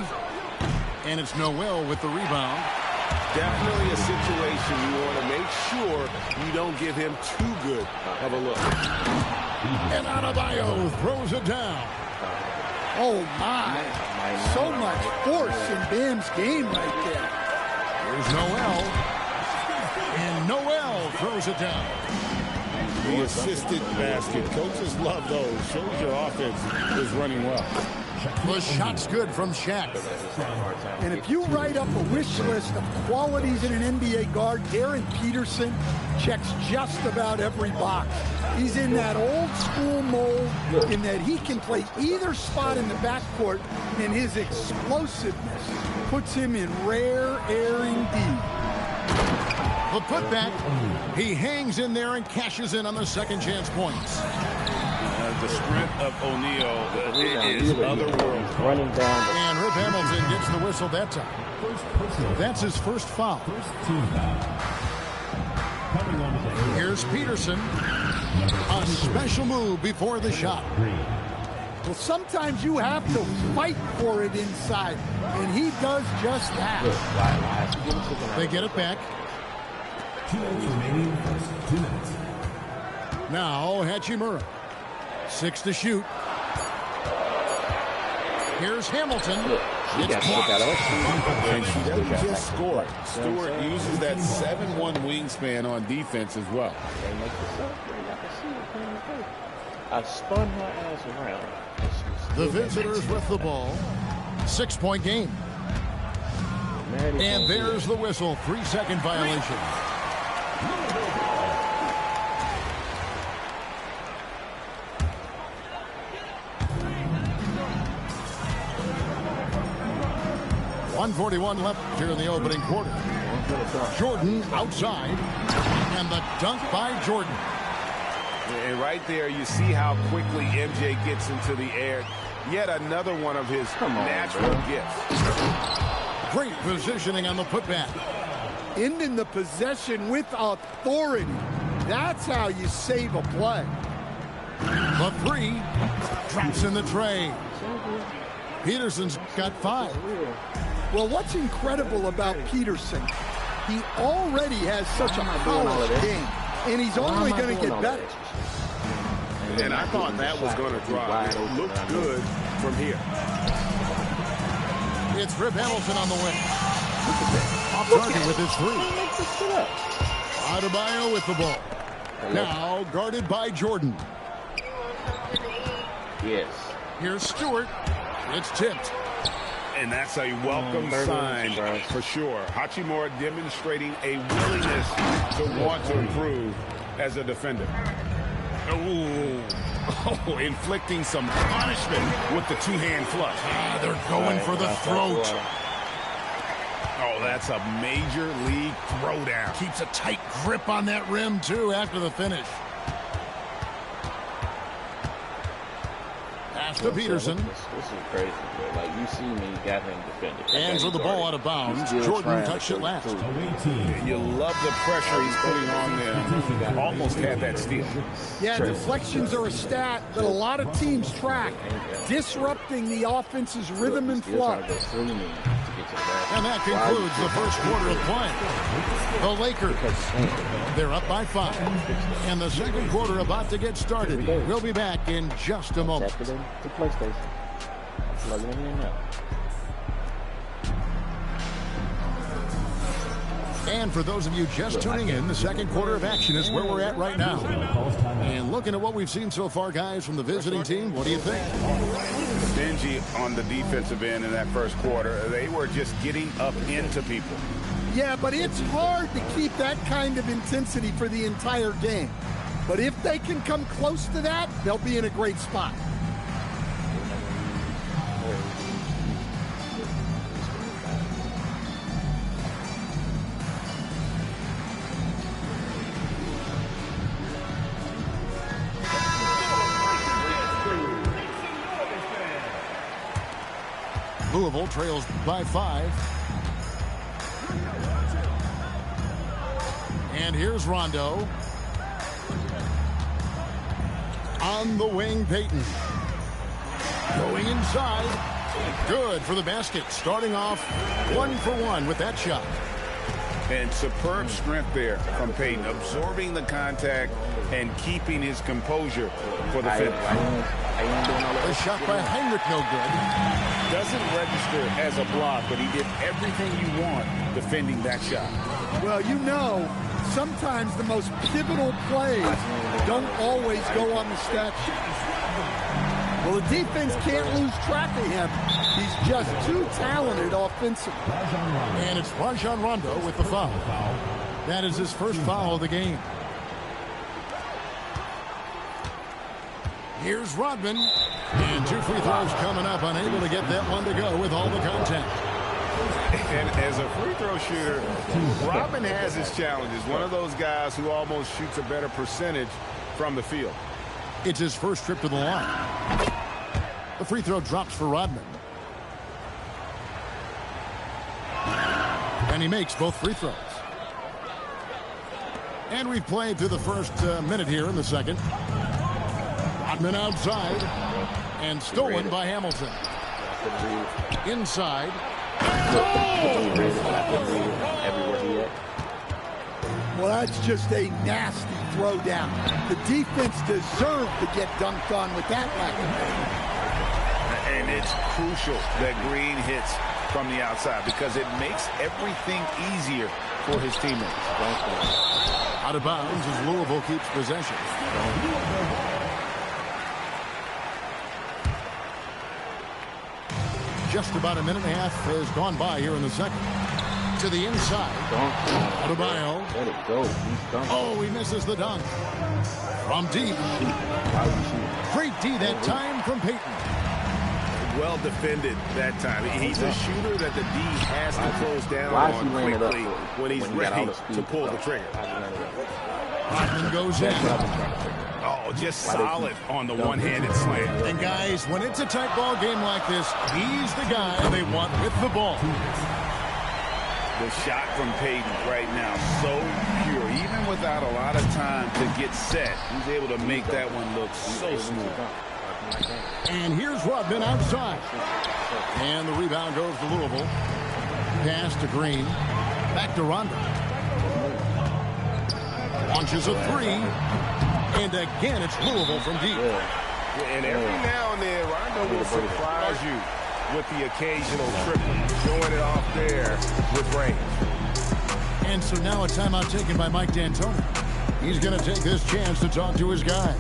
And it's Noel with the rebound. Definitely a situation you want to make sure you don't give him too good of a look. And Adebayo throws it down. Oh, my. So much force in Bam's game right there. Here's Noel. And Noel throws it down. The assisted basket. Coaches love those. Shows your offense is running well. The shot's good from Shaq. And if you write up a wish list of qualities in an NBA guard, Darren Peterson checks just about every box. He's in that old school mold in that he can play either spot in the backcourt, and his explosiveness puts him in rare air indeed. The putback. He hangs in there and cashes in on the second chance points. The sprint of O'Neal is otherworldly. Running down. And Rip Hamilton gets the whistle that time. That's his first foul. Here's Peterson. A special move before the shot. Well, sometimes you have to fight for it inside, and he does just that. They get it back. 2 minutes remaining. 2 minutes. Now Hachimura. 6 to shoot. Here's Hamilton. It's blocked. And she doesn't just score. Stewart uses that 7-1 wingspan on defense as well. I spun her ass around. The visitors with the ball. 6-point game. And there's the whistle. 3-second violation. .141 left here in the opening quarter. Jordan outside. And the dunk by Jordan. And right there, you see how quickly MJ gets into the air. Yet another one of his natural gifts. Great positioning on the putback. Ending the possession with authority. That's how you save a play. The three drops in the tray. Peterson's got 5. Well, what's incredible about Peterson, he already has such a polished game, and he's only going to get better. And I thought that was going to drop. It looked good from here. It's Rip Hamilton on the wing. Off target with his 3. Adebayo with the ball. Now guarded by Jordan. Yes. Here's Stewart. It's tipped. And that's a welcome sign for sure. Hachimura demonstrating a willingness to want to improve as a defender. Oh, inflicting some punishment with the two-hand flush. They're going for the throat. Oh, that's a major league throwdown. Keeps a tight grip on that rim, too, after the finish. Pass to Peterson. This is crazy, bro. Like, you see me, got him defended. Hands with the ball out of bounds. Jordan touched it last. You love the pressure he's putting on them. Almost had that steal. Yeah, deflections are a stat that a lot of teams track, disrupting the offense's rhythm and flow. And that concludes the first quarter of play. The Lakers, they're up by 5. And the second quarter about to get started. We'll be back in just a moment. Tap it in to PlayStation. Plug it in now. And for those of you just tuning in, the second quarter of action is where we're at right now. And looking at what we've seen so far, guys, from the visiting team, what do you think? Stingy on the defensive end in that first quarter. They were just getting up into people. Yeah, but it's hard to keep that kind of intensity for the entire game. But if they can come close to that, they'll be in a great spot. Louisville trails by 5. And here's Rondo. On the wing, Payton. Going inside. Good for the basket. Starting off 1 for 1 with that shot. And superb strength there from Payton, absorbing the contact and keeping his composure for the finish. A shot by Heinrich, no good. Doesn't register as a block, but he did everything you want defending that shot. Well, you know, sometimes the most pivotal plays don't always go on the stat sheet. Well, the defense can't lose track of him. He's just too talented offensively. And it's Rajon Rondo with the foul. That is his first foul of the game. Here's Rodman. And 2 free throws coming up, unable to get that one to go with all the contact. And as a free throw shooter, Rodman has his challenges. One of those guys who almost shoots a better percentage from the field. It's his first trip to the line. The free throw drops for Rodman. And he makes both free throws. And we've played through the first minute here in the second. Rodman outside. And stolen by Hamilton. Inside. Well, that's just a nasty throwdown. The defense deserved to get dunked on with that lack. And it's crucial that Green hits from the outside because it makes everything easier for his teammates. Out of bounds as Louisville keeps possession. Just about a minute and a half has gone by here in the second. To the inside. Adebayo. Let it go. Oh, he misses the dunk. From deep. Great D that time from Payton. Well defended that time. He's a shooter that the D has to close down on quickly when he's ready to pull the trigger. Rodman goes in. Oh, just solid on the one-handed slam. And guys, when it's a tight ball game like this, he's the guy they want with the ball. The shot from Payton right now, so pure. Even without a lot of time to get set, he's able to make that one look so smooth. And here's Rodman outside. And the rebound goes to Louisville. Pass to Green. Back to Rondo. Launches a three. And again, it's Louisville from deep. And every now and then, Rondo will surprise you with the occasional triple, showing it off there with range. And so now a timeout taken by Mike D'Antoni. He's going to take this chance to talk to his guys.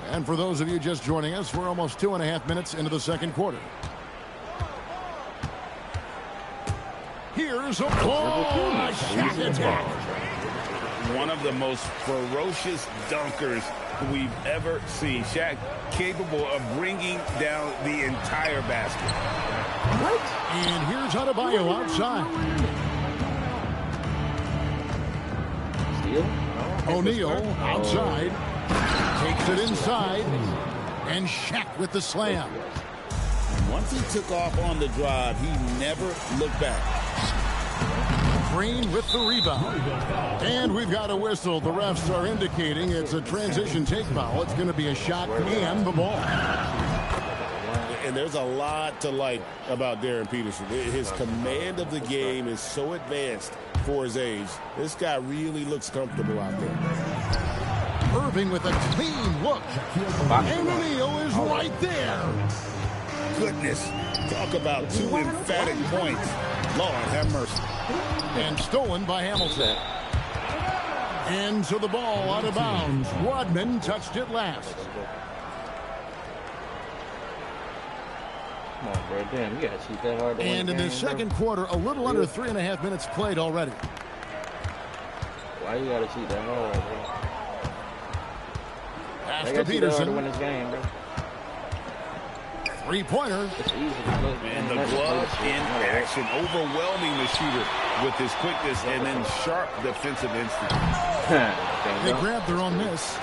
And for those of you just joining us, we're almost 2.5 minutes into the second quarter. Here's a ball. Shaq attack. One of the most ferocious dunkers we've ever seen. Shaq capable of bringing down the entire basket. What? And here's Adebayo outside. O'Neal outside. Takes it inside. And Shaq with the slam. Once he took off on the drive, he never looked back. Green with the rebound. And we've got a whistle. The refs are indicating it's a transition take foul. It's going to be a shot and the ball. And there's a lot to like about Darren Peterson. His command of the game is so advanced for his age. This guy really looks comfortable out there. Irving with a clean look. And O'Neal is right there. Goodness. Talk about two emphatic points. Lord have mercy. And stolen by Hamilton. And so the ball out of bounds. Rodman touched it last. Come on, bro. Damn, you gotta shoot that hard. And in the second quarter, a little under 3.5 minutes played already. Why you gotta shoot that hard, bro? Pass to Peterson. To win this game, bro. Three-pointer. It's easy. And the glove in action, overwhelming the shooter with his quickness and then sharp defensive instinct. They grab their own miss.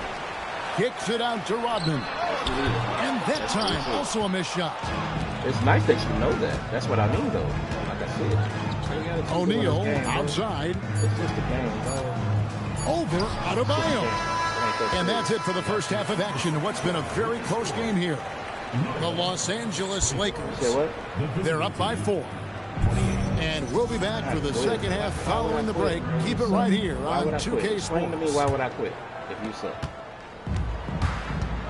Kicks it out to Rodman. And that time, also a missed shot. It's nice that you know that. That's what I mean, though. Like I said. O'Neal outside. It's just a game, bro. Over Adebayo. And that's it for the first half of action. What's been a very close game here. The Los Angeles Lakers. They're up by 4. And we'll be back for the second half following the break. Keep it right here on 2K Explain to me, Sports. why would I quit if you suck?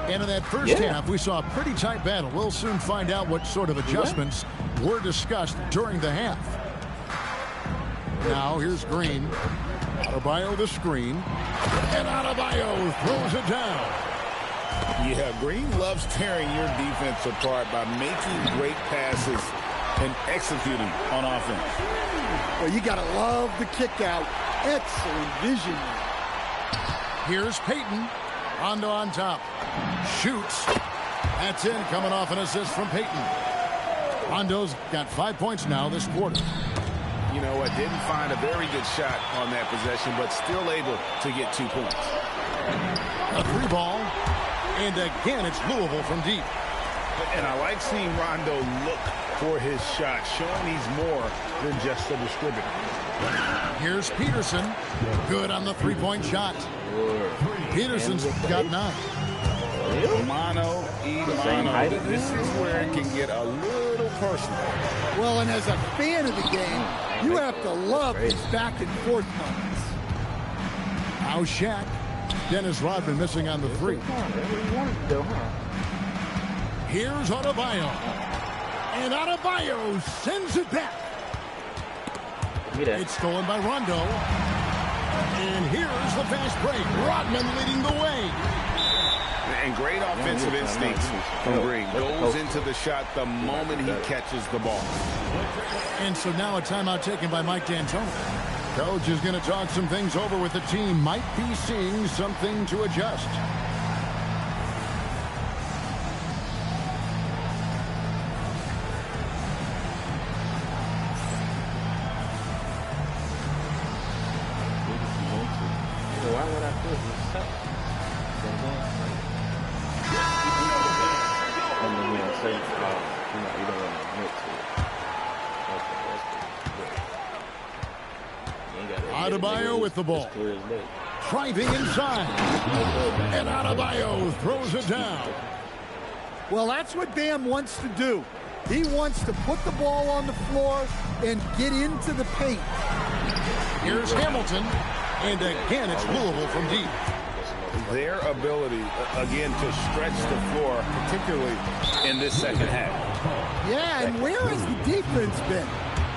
And in that first half, we saw a pretty tight battle. We'll soon find out what sort of adjustments were discussed during the half. Now, here's Green. Adebayo the screen. And Adebayo throws it down. Yeah, Green loves tearing your defense apart by making great passes and executing on offense. Well, you got to love the kick out. Excellent vision. Here's Payton. Rondo on top. Shoots. That's in, coming off an assist from Payton. Rondo's got 5 points now this quarter. You know what? Didn't find a very good shot on that possession, but still able to get 2 points. A 3-ball. And again, it's Louisville from deep. And I like seeing Rondo look for his shot, showing he's more than just a distributor. Here's Peterson. Good on the 3-point shot. Peterson's got 9. Mano y mano. This is where it can get a little personal. Well, and as a fan of the game, you have to love these back and forth moments. Now Shaq. Dennis Rodman missing on the 3. Here's Adebayo. And Adebayo sends it back. It's stolen by Rondo. And here's the fast break. Rodman leading the way. And great offensive instincts from Green. Goes into the shot the moment he catches the ball. And so now a timeout taken by Mike D'Antoni. Coach is going to talk some things over with the team. Might be seeing something to adjust. Why would I quit? You suck. And then you say, you don't want to admit to it. Adebayo with the ball. Driving inside. And Adebayo throws it down. Well, that's what Bam wants to do. He wants to put the ball on the floor and get into the paint. Here's Hamilton. And again, it's Louisville from deep. Their ability, again, to stretch the floor, particularly in this second half. Yeah, and where has the defense been?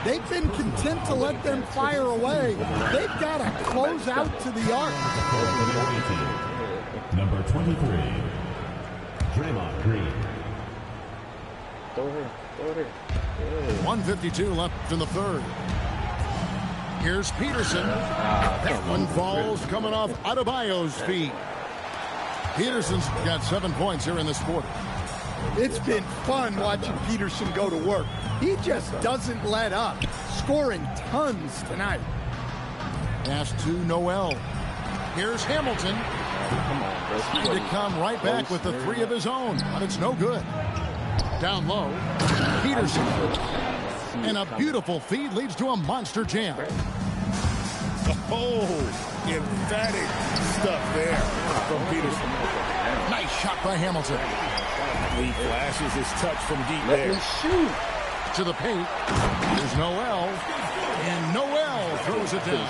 They've been content to let them fire away. They've got to close out to the arc. Number 23, Draymond Green. Throw her. 1:52 left in the third. Here's Peterson. That one falls coming off Adebayo's feet. Peterson's got 7 points here in this quarter. It's been fun watching Peterson go to work. He just doesn't let up, scoring tons tonight. Pass to Noel. Here's Hamilton. Trying to come right back with the 3 of his own, but it's no good. Down low, Peterson. And a beautiful feed leads to a monster jam. Oh, emphatic stuff there from Peterson. Nice shot by Hamilton. He flashes his touch from deep there. To the paint. There's Noel. And Noel throws it down.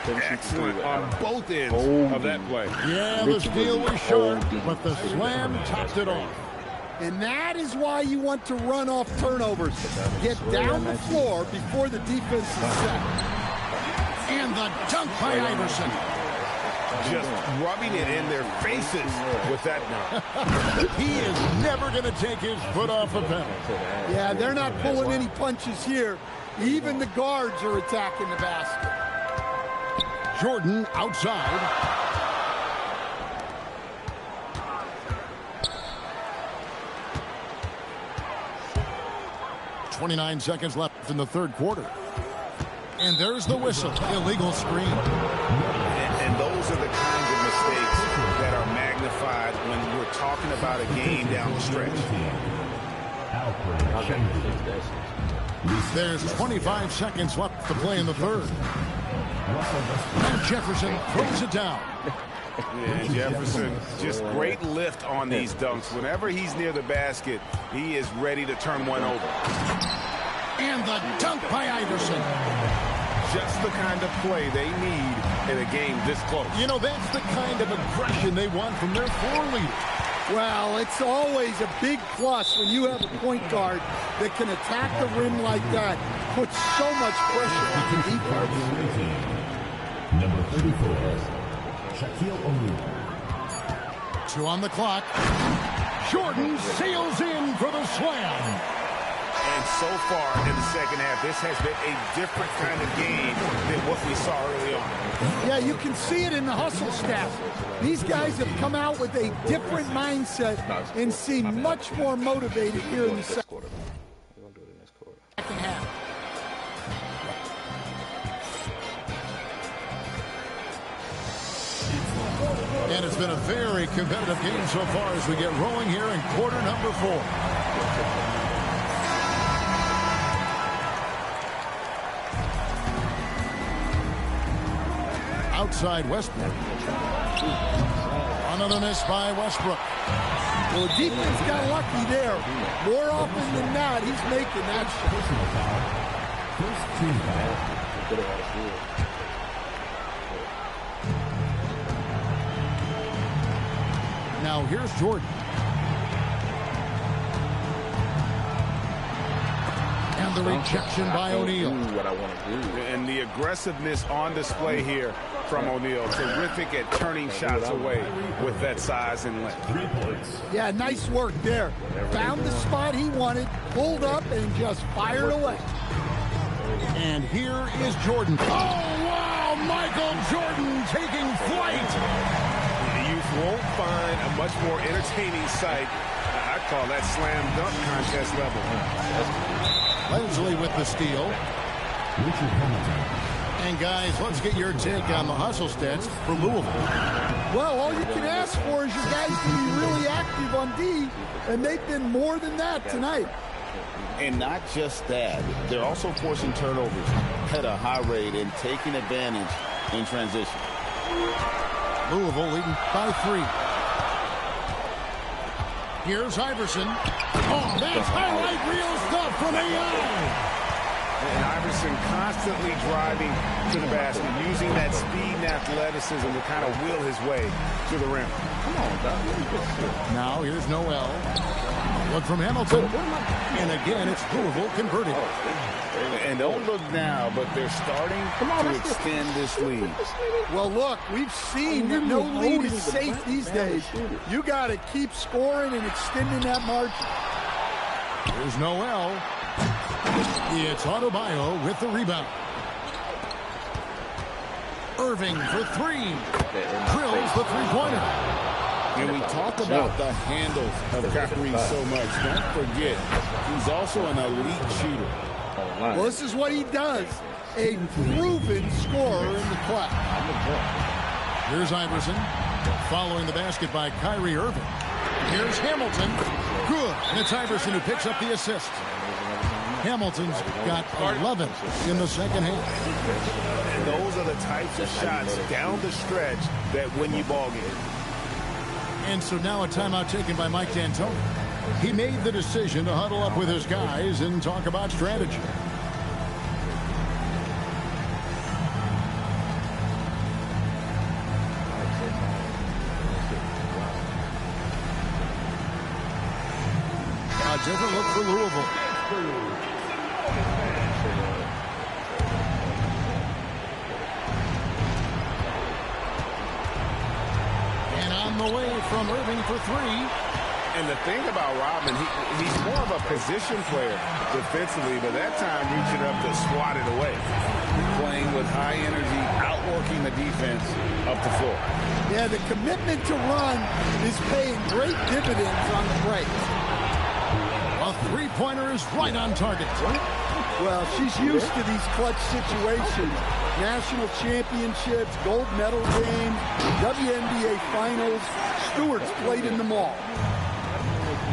Excellent on both ends of that play. Yeah, the steal was short, but the slam topped it off. And that is why you want to run off turnovers. Get down the floor before the defense is set. And the dunk by Iverson. Just rubbing it in their faces with that dunk. He is never going to take his foot off the pedal. Yeah, they're not pulling any punches here. Even the guards are attacking the basket. Jordan outside. .29 seconds left in the third quarter. And there's the whistle. Illegal screen. And those are the kinds of mistakes that are magnified when we're talking about a game down the stretch. There's 25 seconds left to play in the third. And Jefferson throws it down. Yeah, Jefferson, just great lift on these dunks. Whenever he's near the basket, he is ready to turn one over. And the dunk by Iverson. Just the kind of play they need in a game this close. You know, that's the kind of aggression they want from their floor leader. Well, it's always a big plus when you have a point guard that can attack the rim like that. Puts so much pressure on the defense. Number 34, Shaquille O'Neal. 2 on the clock. Jordan sails in for the slam. And so far in the second half, this has been a different kind of game than what we saw early on. Yeah, you can see it in the hustle stats. These guys have come out with a different mindset and seem much more motivated here in the second half. And it's been a very competitive game so far as we get rolling here in quarter number 4. Outside Westbrook. Another miss by Westbrook. Well, the defense got lucky there. More often than not, he's making that shot. Now here's Jordan. And the rejection by O'Neal. And the aggressiveness on display here from O'Neal. Terrific at turning shots away with that size and length. Yeah, nice work there. Found the spot he wanted, pulled up, and just fired away. And here is Jordan. Oh, wow! Michael Jordan taking flight. You won't find a much more entertaining sight. I call that slam dunk contest level. Leslie with the steal. And guys, let's get your take on the hustle stats for Louisville. Well, all you can ask for is your guys to be really active on D, and they've been more than that tonight. And not just that, they're also forcing turnovers at a high rate and taking advantage in transition. Louisville leading by 3. Here's Iverson. Oh, that's highlight reel stuff from AI. And Iverson constantly driving to the basket, using that speed and athleticism to kind of wheel his way to the rim. Come on, Doc. Now here's Noel. Look from Hamilton. And again, it's Louisville converting. And don't look now, but they're starting to extend this lead. Well, look, we've seen that no lead is safe these days. You got to keep scoring and extending that margin. Here's Noel. It's Adebayo with the rebound. Irving for 3. Drills the three-pointer. And we talk about the handles of Kyrie so much. Don't forget, he's also an elite shooter. Well, this is what he does. A proven scorer in the club. Here's Iverson. Following the basket by Kyrie Irving. Here's Hamilton. Good. And it's Iverson who picks up the assist. Hamilton's got 11 in the second half. And those are the types of shots down the stretch that win you ball games. And so now a timeout taken by Mike D'Antoni. He made the decision to huddle up with his guys and talk about strategy. A different look for Louisville. And on the way from Irving for three. And the thing about Rodman, he's more of a position player defensively, but that time reaching up to swat it away. Playing with high energy, outworking the defense up the floor. Yeah, the commitment to run is paying great dividends on the break. A three-pointer is right on target. Well, she's used to these clutch situations. National championships, gold medal games, WNBA finals. Stewart's played in them all.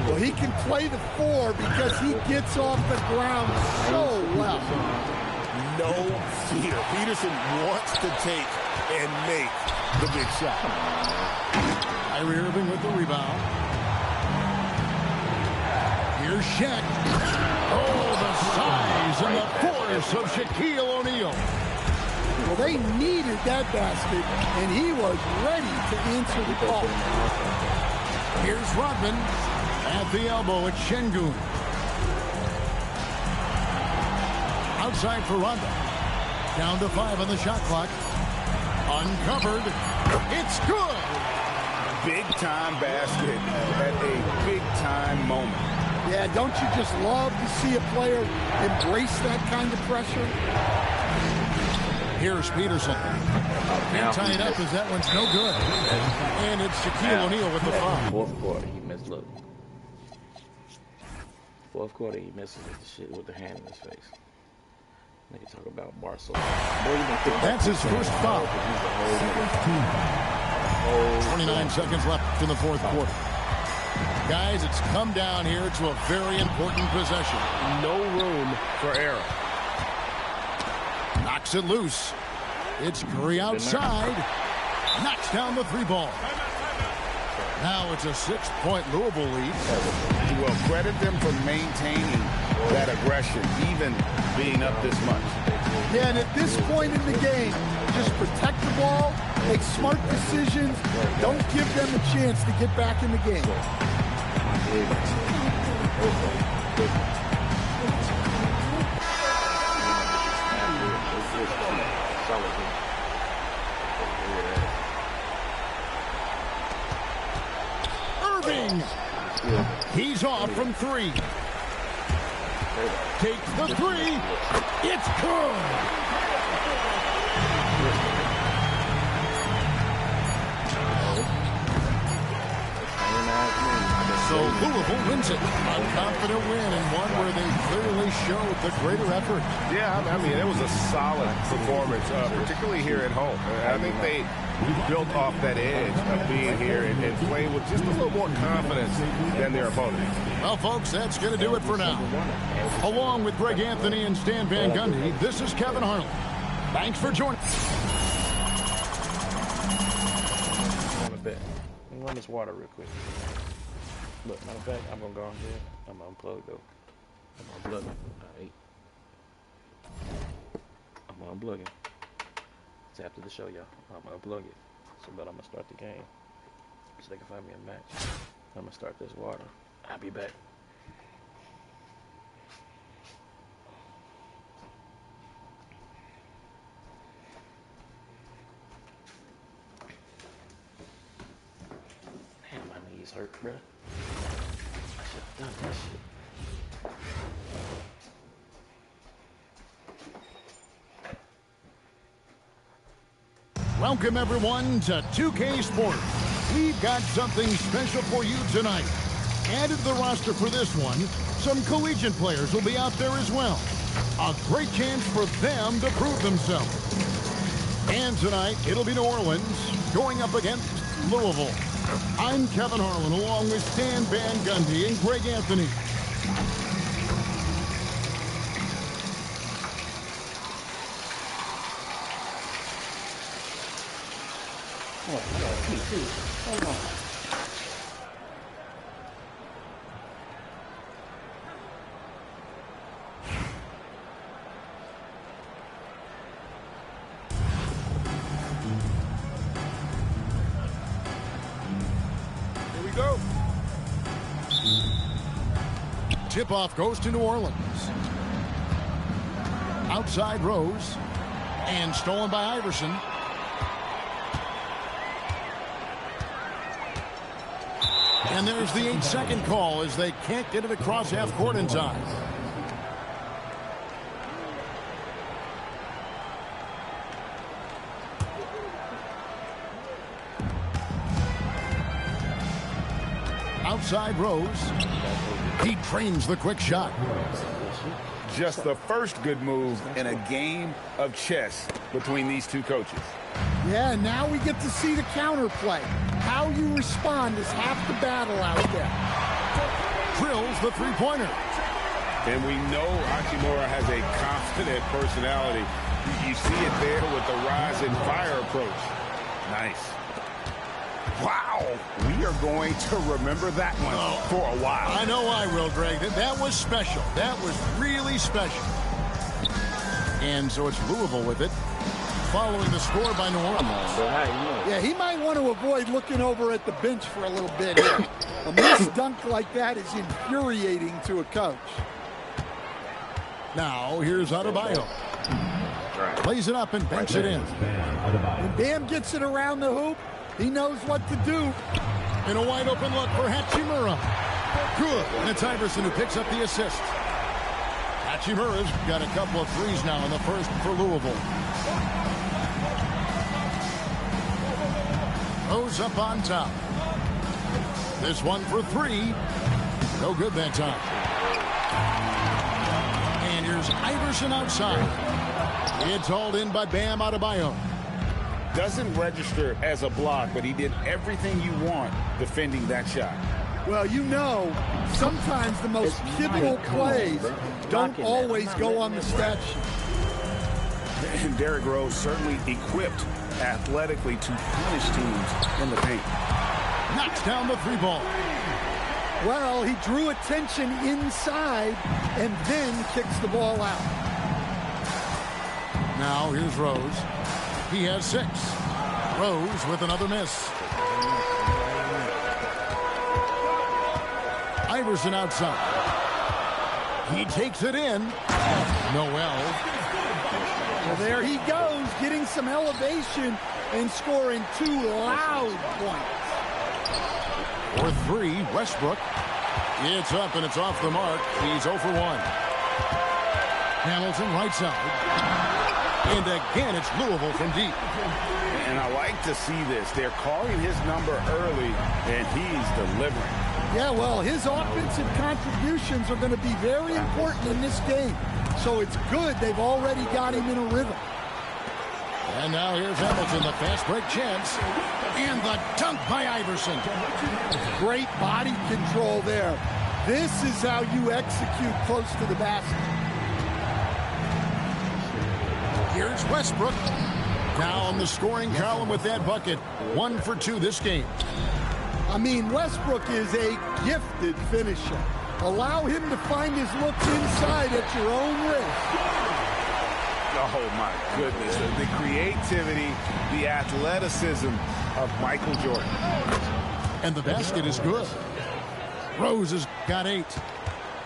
Well, he can play the four because he gets off the ground so well. No fear. Peterson wants to take and make the big shot. Kyrie Irving with the rebound. Here's Shaq. Oh, the size and the force of Shaquille O'Neal. Well, they needed that basket, and he was ready to answer the call. Here's Rodman at the elbow at Şengün. Outside for Ronda. Down to 5 on the shot clock. Uncovered. It's good. Big-time basket at a big-time moment. Yeah, don't you just love to see a player embrace that kind of pressure? Here's Peterson. Can't tie it up as that one's no good. And it's Shaquille O'Neal with the foul. Fourth quarter, he missed. Look. Fourth quarter, he misses with the shit with the hand in his face. Nigga talk about Barcelona. That's his first foul. 29 seconds left in the fourth quarter. Guys, it's come down here to a very important possession. No room for error. Knocks it loose. It's Curry outside. Knocks down the three ball. Now it's a 6-point Louisville lead. Well, credit them for maintaining that aggression, even being up this much. Yeah, and at this point in the game, just protect the ball, make smart decisions, don't give them a chance to get back in the game. Irving! He's off from three. Takes the three. It's good! So Louisville wins it. A confident win and one where they clearly showed the greater effort. Yeah, I mean, it was a solid performance, particularly here at home. I think they built off that edge of being here and playing with just a little more confidence than their opponents. Well, folks, that's going to do it for now. Along with Greg Anthony and Stan Van Gundy, this is Kevin Harlan. Thanks for joining. On a bet. Let me run this water real quick. Look, matter of fact, I'm gonna go on here. I'm gonna unplug though. I'm gonna unplug it. Alright. I'm gonna unplug it. It's after the show, y'all. I'm gonna unplug it. So, but I'm gonna start the game. So they can find me a match. I'm gonna start this water. I'll be back. Damn, my knees hurt, bruh. Done that shit. Welcome, everyone, to 2K Sports. We've got something special for you tonight. Added to the roster for this one, some collegiate players will be out there as well. A great chance for them to prove themselves. And tonight, it'll be New Orleans going up against Louisville. I'm Kevin Harlan, along with Stan Van Gundy and Greg Anthony. Here we go. Tip-off goes to New Orleans. Outside Rose. And stolen by Iverson. And there's the 8-second call as they can't get it across half court in time. Outside Rose. He trains the quick shot. Just the first good move in a game of chess between these two coaches. Yeah, now we get to see the counterplay. How you respond is half the battle out there. Drills the three-pointer. And we know Hachimura has a confident personality. You see it there with the rise and fire approach. Nice. Wow, we are going to remember that one for a while. I know I will, Greg. That was special. That was really special. And so it's Louisville with it, following the score by New Orleans. Yeah, he might want to avoid looking over at the bench for a little bit here. A missed dunk like that is infuriating to a coach. Now, here's Adebayo. Plays it up and banks it in. When Bam gets it around the hoop, he knows what to do. In a wide open look for Hachimura. Good. And it's Iverson who picks up the assist. Hachimura's got a couple of threes now in the first for Louisville. Rose up on top. This one for three. No good that time. And here's Iverson outside. It's hauled in by Bam Adebayo. Doesn't register as a block, but he did everything you want defending that shot. Well, you know, sometimes the most pivotal plays don't always go on the stat sheet. And Derrick Rose certainly equipped athletically to punish teams in the paint. Knocks down the three ball. Well, he drew attention inside and then kicks the ball out. Now here's Rose. He has 6. Rose with another miss. Iverson outside. He takes it in. Noel. Well, there he goes, getting some elevation and scoring 2 loud points. For 3, Westbrook. It's up and it's off the mark. He's 0 for 1. Hamilton right side. And again, it's Louisville from deep. And I like to see this. They're calling his number early, and he's delivering. Yeah, well, his offensive contributions are going to be very important in this game. So it's good they've already got him in a rhythm. And now here's Hamilton, the fast break chance. And the dunk by Iverson. Great body control there. This is how you execute close to the basket. Here's Westbrook. Down the scoring column with that bucket. 1 for 2 this game. I mean, Westbrook is a gifted finisher. Allow him to find his looks inside at your own risk. Oh, my goodness. The creativity, the athleticism of Michael Jordan. And the basket is good. Rose has got 8.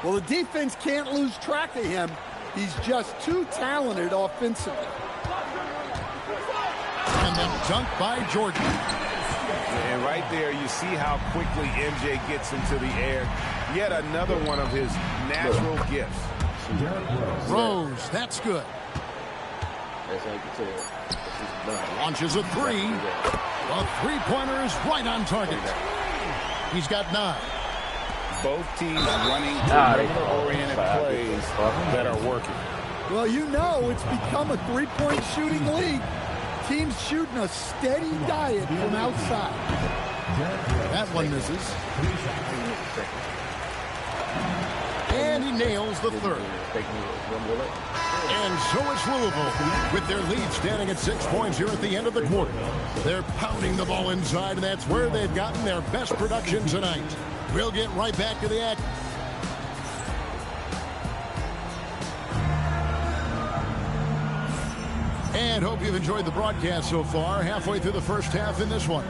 Well, the defense can't lose track of him. He's just too talented offensively. And then dunk by Jordan. And right there, you see how quickly MJ gets into the air. Yet another one of his natural gifts. Rose, that's good. Launches a 3. A three-pointer is right on target. He's got 9. Both teams running oriented plays that are working. Well, you know it's become a three-point shooting league. Teams shooting a steady diet from outside. That one misses. And he nails the third. And so it's Louisville with their lead standing at 6 points here at the end of the quarter. They're pounding the ball inside, and that's where they've gotten their best production tonight. We'll get right back to the act. And hope you've enjoyed the broadcast so far. Halfway through the first half in this one.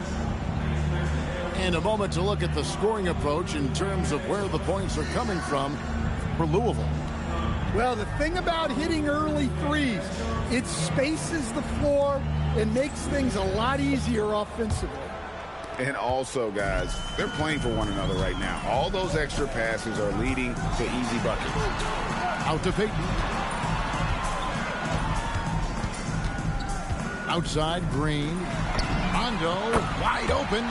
And a moment to look at the scoring approach in terms of where the points are coming from for Louisville. Well, the thing about hitting early threes, it spaces the floor and makes things a lot easier offensively. And also, guys, they're playing for one another right now. All those extra passes are leading to easy buckets. Out to Payton. Outside, Green. Rondo, wide open.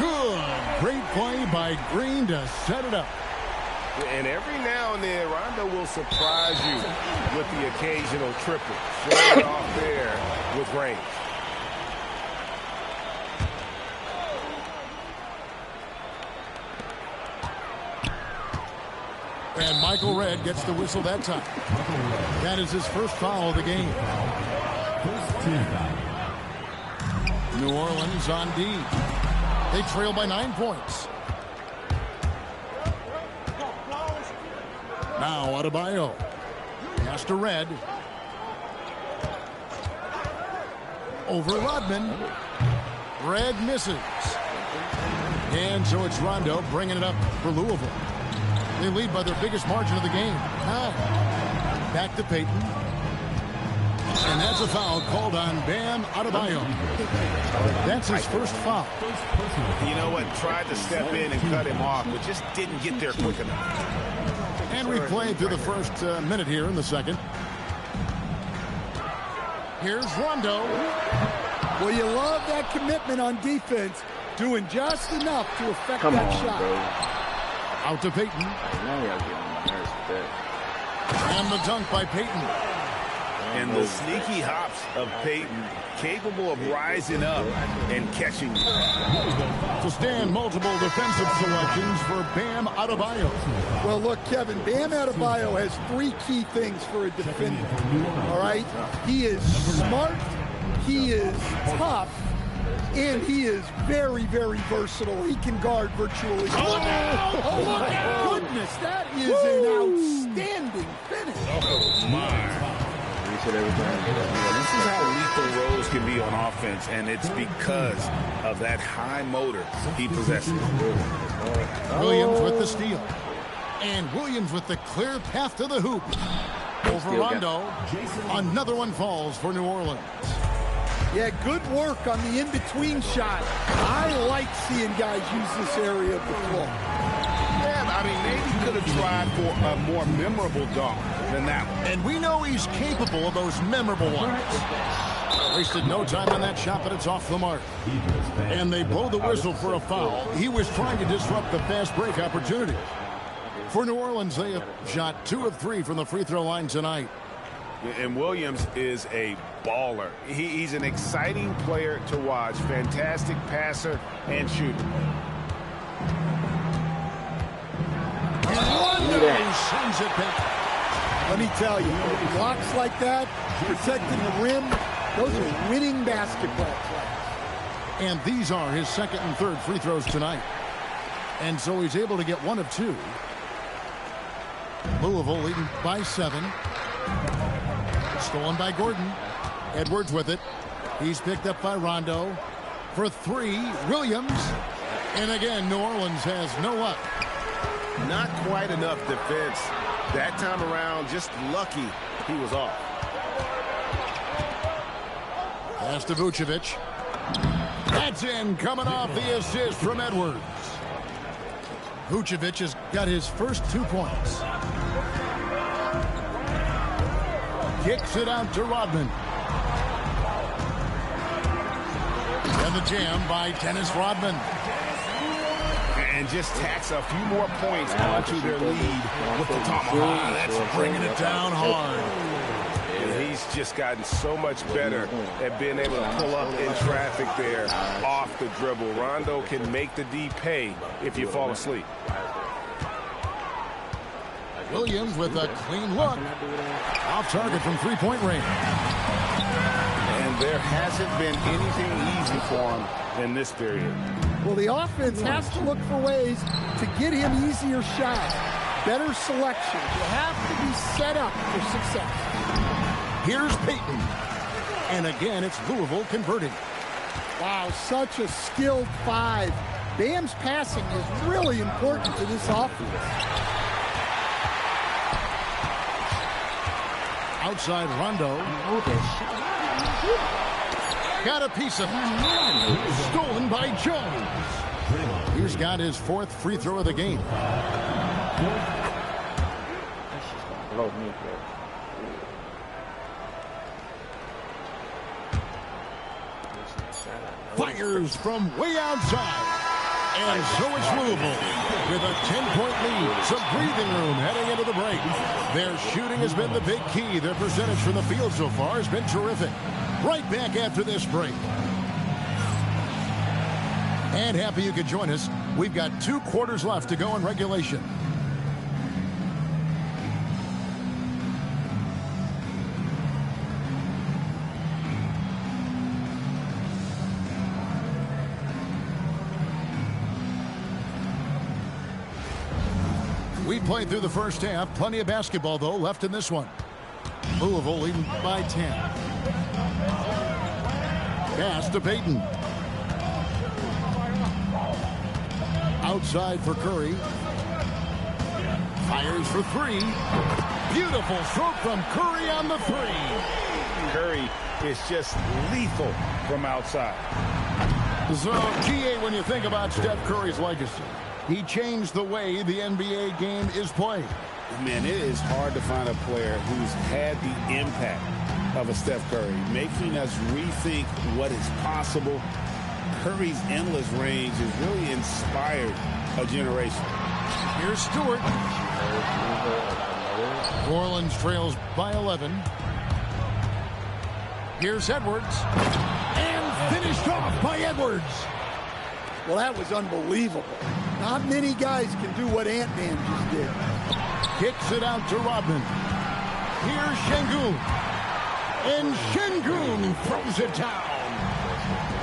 Good. Great play by Green to set it up. And every now and then, Rondo will surprise you with the occasional triple. Showing it off there with range. And Michael Redd gets the whistle that time. That is his first foul of the game. New Orleans on D. They trail by 9 points. Now Adebayo. Pass to Redd. Over Rodman. Redd misses. And so it's Rondo bringing it up for Louisville. They lead by their biggest margin of the game. 9. Back to Payton. And that's a foul called on Bam Adebayo. That's his first foul. You know what? Tried to step in and cut him off, but just didn't get there quick enough. And we played through the first minute here in the second. Here's Rondo. Well, you love that commitment on defense, doing just enough to affect that shot. Bro. Out to Payton. Now y'all getting on my nerves with that. And the dunk by Payton. And the sneaky hops of Payton, capable of rising up and catching. To stand multiple defensive selections for Bam Adebayo. Well, look, Kevin, Bam Adebayo has 3 key things for a defender. All right? He is smart, he is tough, and he is very, very versatile. He can guard virtually. Oh my goodness, that is an outstanding finish. Oh, my. This is how lethal Rose can be on offense, and it's because of that high motor he possesses. Williams with the steal. And Williams with the clear path to the hoop. Over Rondo. Another one falls for New Orleans. Yeah, good work on the in-between shot. I like seeing guys use this area of the floor. Yeah, I mean, maybe could have tried for a more memorable dunk than that one. And we know he's capable of those memorable ones. Wasted no time on that shot, but it's off the mark. And they blow the whistle for a foul. He was trying to disrupt the fast break opportunity. For New Orleans, they have shot 2 of 3 from the free throw line tonight. And Williams is a baller. He's an exciting player to watch. Fantastic passer and shooter. Sends it back. Let me tell you, blocks like that, protecting the rim, those are winning basketball plays. And these are his second and third free throws tonight. And so he's able to get 1 of 2. Louisville leading by 7. Stolen by Gordon. Edwards with it. He's picked up by Rondo. For 3, Williams. And again, New Orleans has no up. Not quite enough defense. That time around, just lucky he was off. Pass to Vucevic. That's in, coming off the assist from Edwards. Vucevic has got his first 2 points. Kicks it out to Rodman. And the jam by Dennis Rodman. And just tacks a few more points onto their lead with the tomahawk. That's bringing it down hard. And he's just gotten so much better at being able to pull up in traffic there off the dribble. Rondo can make the D pay if you fall asleep. Williams with a clean look. Off target from three-point range. And there hasn't been anything easy for him in this period. Well, the offense has to look for ways to get him easier shots, better selection. You have to be set up for success. Here's Payton. And again, it's Louisville converting. Wow, such a skilled five. Bam's passing is really important to this offense. Outside Rondo. Got a piece of it. Stolen by Jones. He's got his fourth free throw of the game. Fires from way outside. And so it's Louisville with a 10-point lead. Some breathing room heading into the break. Their shooting has been the big key. Their percentage from the field so far has been terrific. Right back after this break. And happy you could join us. We've got 2 quarters left to go in regulation. We played through the first half. Plenty of basketball, though, left in this one. Louisville leading by 10. Pass to Payton. Outside for Curry. Fires for 3. Beautiful stroke from Curry on the 3. Curry is just lethal from outside. So, GA, when you think about Steph Curry's legacy, he changed the way the NBA game is played. Man, it is hard to find a player who's had the impact of a Steph Curry, making us rethink what is possible. Curry's endless range has really inspired a generation. Here's Stewart. New Orleans trails by 11. Here's Edwards. And finished off by Edwards. Well, that was unbelievable. Not many guys can do what Ant-Man just did. Kicks it out to Rodman. Here's Şengün. And Şengün throws it down.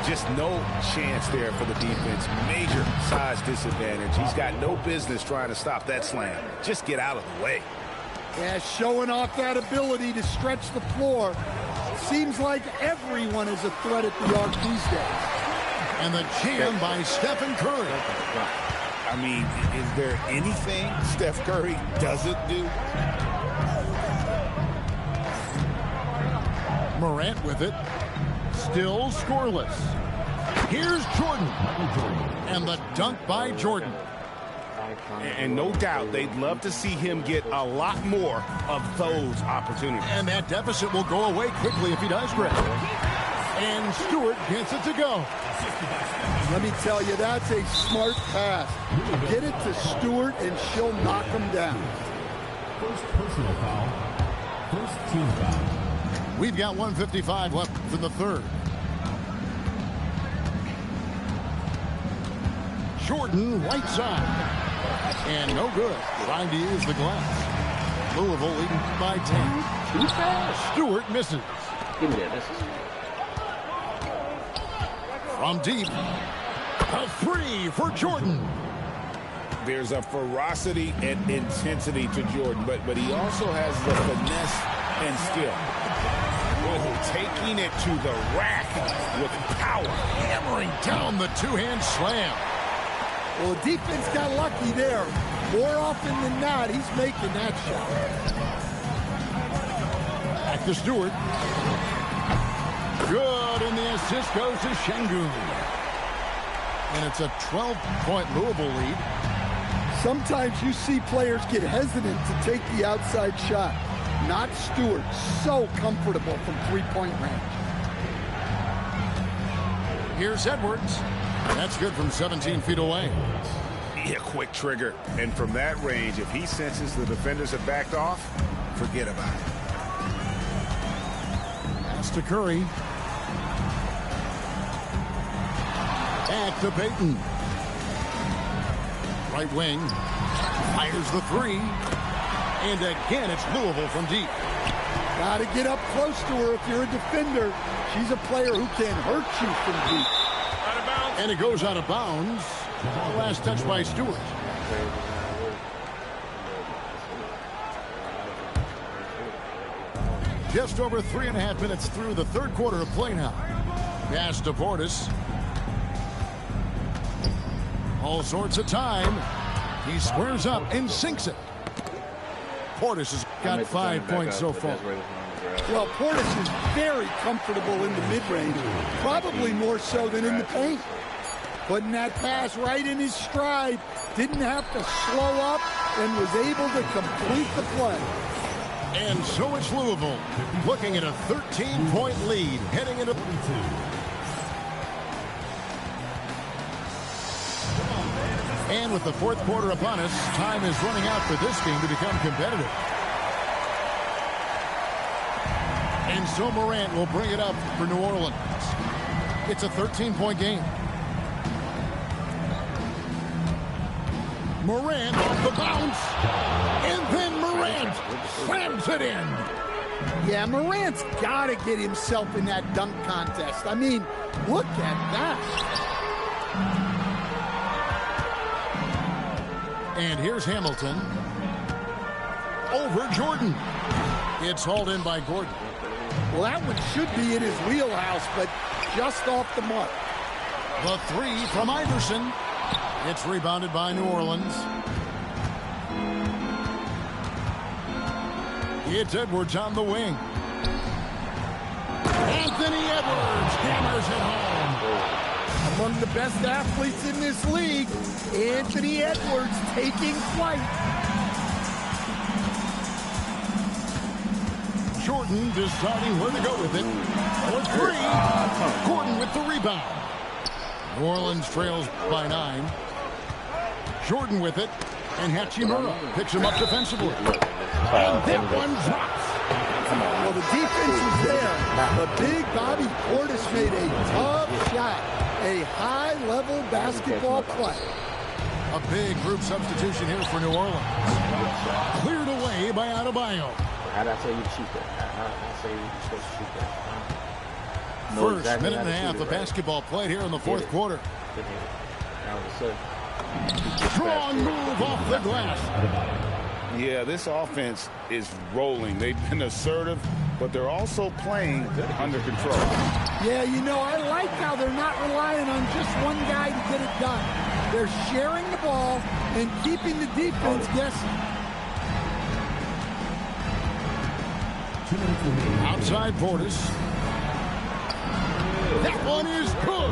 Just no chance there for the defense. Major size disadvantage. He's got no business trying to stop that slam. Just get out of the way. Yeah, showing off that ability to stretch the floor. Seems like everyone is a threat at the arc these days. And the jam by Stephen Curry. I mean, is there anything Steph Curry doesn't do? Morant with it. Still scoreless. Here's Jordan. And the dunk by Jordan. And no doubt they'd love to see him get a lot more of those opportunities. And that deficit will go away quickly if he does, Greg. And Stewart gets it to go. Let me tell you, that's a smart pass. Get it to Stewart, and she'll knock him down. First personal foul. First team foul. We've got 1:55 left for the third. Jordan, right side. And no good. Trying to use the glass. Louisville leading by 10. Too fast. Stewart misses. Give me that. From deep. A 3 for Jordan. There's a ferocity and intensity to Jordan, but he also has the finesse and skill. Oh, taking it to the rack with power. Hammering down the two-hand slam. Well, the defense got lucky there. More often than not, he's making that shot. Back to Stewart. Good, and the assist goes to Şengün. And it's a 12-point Louisville lead. Sometimes you see players get hesitant to take the outside shot. Not Stewart. So comfortable from three-point range. Here's Edwards. That's good from 17 feet away. Yeah, quick trigger. And from that range, if he senses the defenders have backed off, forget about it. Pass to Curry. Back to Payton. Right wing. Fires the 3. And again, it's Louisville from deep. Got to get up close to her if you're a defender. She's a player who can hurt you from deep. And it goes out of bounds. Last touch by Stewart. Just over 3.5 minutes through the third quarter of play now. Pass to Portis. All sorts of time. He squares up and sinks it. Portis has got 5 points so far. Well, Portis is very comfortable in the mid-range, probably more so than in the paint. Putting that pass right in his stride, didn't have to slow up, and was able to complete the play. And so it's Louisville looking at a 13-point lead heading into 2. And with the fourth quarter upon us, time is running out for this game to become competitive. And so Morant will bring it up for New Orleans. It's a 13-point game. Morant off the bounce. And then Morant slams it in. Yeah, Morant's got to get himself in that dunk contest. I mean, look at that. And here's Hamilton. Over Jordan. It's hauled in by Gordon. Well, that one should be in his wheelhouse, but just off the mark. The three from Iverson. It's rebounded by New Orleans. It's Edwards on the wing. Anthony Edwards hammers it home. Among the best athletes in this league, Anthony Edwards taking flight. Jordan deciding where to go with it. For 3. Gordon with the rebound. New Orleans trails by 9. Jordan with it. And Hachimura picks him up defensively. And that one drops. Well, the defense was there. But big Bobby Portis made a tough shot. A high-level basketball play. A big group substitution here for New Orleans. Cleared away by Adebayo. How did I tell you to shoot that? How did I say you're supposed to shoot that? First exactly minute and a half of basketball played here in the fourth quarter. Strong move off the glass. Yeah, this offense is rolling. They've been assertive, but they're also playing under control. Yeah, you know, I like how they're not relying on just one guy to get it done. They're sharing the ball and keeping the defense guessing. Outside Portis. That one is good.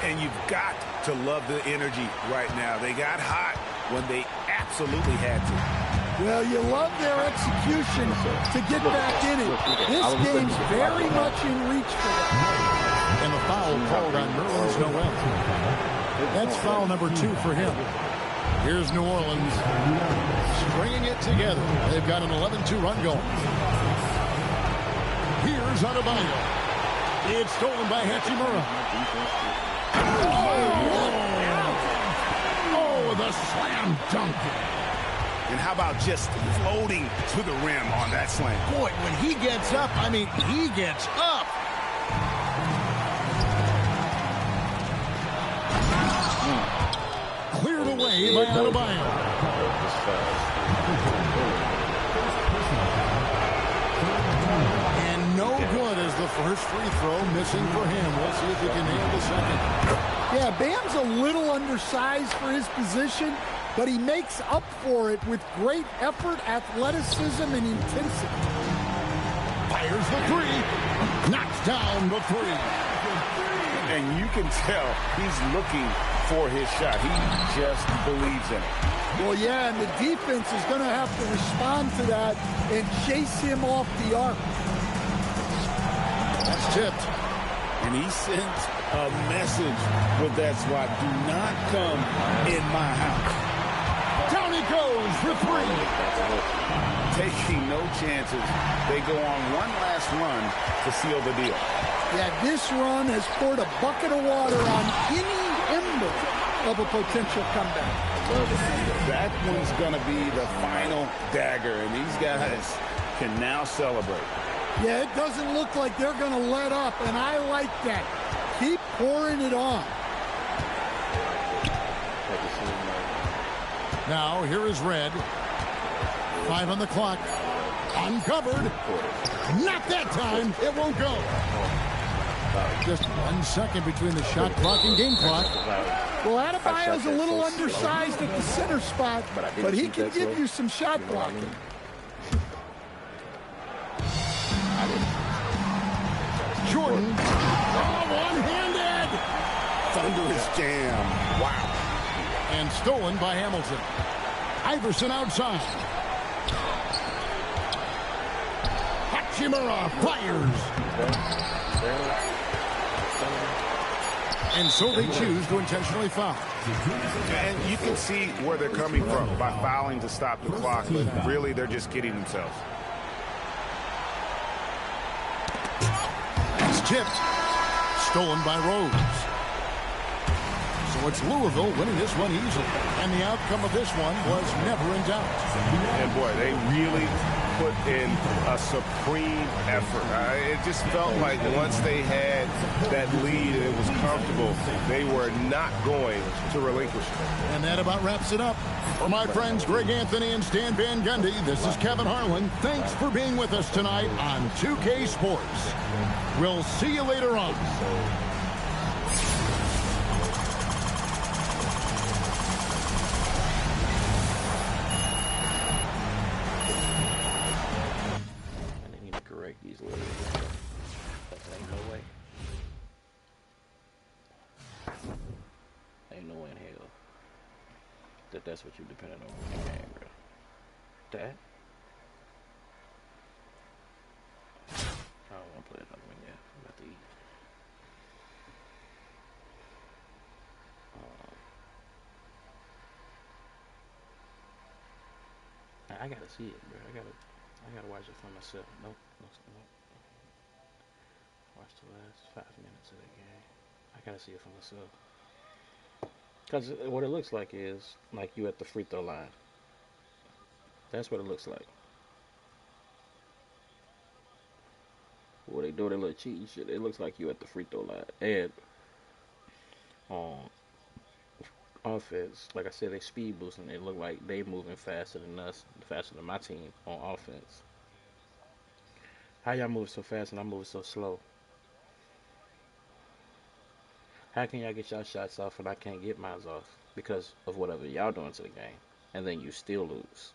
And you've got to love the energy right now. They got hot when they absolutely had to. Well, you love their execution to get back in it. This game's very much in reach for them. And the foul called on Nerlens Noel. That's foul number 2 for him. Here's New Orleans stringing it together. They've got an 11-2 run going. Here's Adebayo. It's stolen by Hachimura. Oh, the slam dunk. And how about just floating to the rim on that slam? Boy, when he gets up, I mean, he gets up. Cleared away by Adebayo. And no good as the first free throw missing for him. We'll see if he can nail the second. Yeah, Bam's a little undersized for his position, but he makes up for it with great effort, athleticism, and intensity. Fires the 3. Knocks down the 3. And you can tell he's looking for his shot. He just believes in it. Well, yeah, and the defense is going to have to respond to that and chase him off the arc. That's tipped. And he sends a message with that swat. Do not come in my house. Down he goes for 3. Taking no chances. They go on one last run to seal the deal. Yeah, this run has poured a bucket of water on any ember of a potential comeback. That one's going to be the final dagger, and these guys can now celebrate. Yeah, it doesn't look like they're going to let up, and I like that. Keep pouring it on. Now, here is Red. 5 on the clock. Uncovered. Not that time. It won't go. Just 1 second between the shot clock and game clock. Well, Adebayo's a little undersized at the center spot, but he can give you some shot blocking. Jordan. Oh, one-handed. Thunderous jam. Wow. And stolen by Hamilton. Iverson outside. Hachimura fires. And so they choose to intentionally foul. And you can see where they're coming from by fouling to stop the clock, but really they're just kidding themselves. It's tipped. Stolen by Rose. So it's Louisville winning this one easily. And the outcome of this one was never in doubt. And boy, they really put in a supreme effort. It just felt like once they had that lead and it was comfortable, they were not going to relinquish it. And that about wraps it up. For my friends Greg Anthony and Stan Van Gundy, this is Kevin Harlan. Thanks for being with us tonight on 2K Sports. We'll see you later on. These little ain't no way. Ain't no way in hell that's what you depended on in the game, bro. That? I don't want to play another one yet. I'm about to eat. I gotta see it, bro. I gotta watch it for myself. Nope. Watch the last 5 minutes of the game. I gotta see it for myself. Cause what it looks like is like you at the free throw line. That's what it looks like. What they do, they little cheating shit. It looks like you at the free throw line. And offense, like I said, they speed boosting. It look like they moving faster than us, faster than my team on offense. How y'all move so fast and I'm moving so slow? How can y'all get y'all shots off and I can't get mine off because of whatever y'all doing to the game, and then you still lose?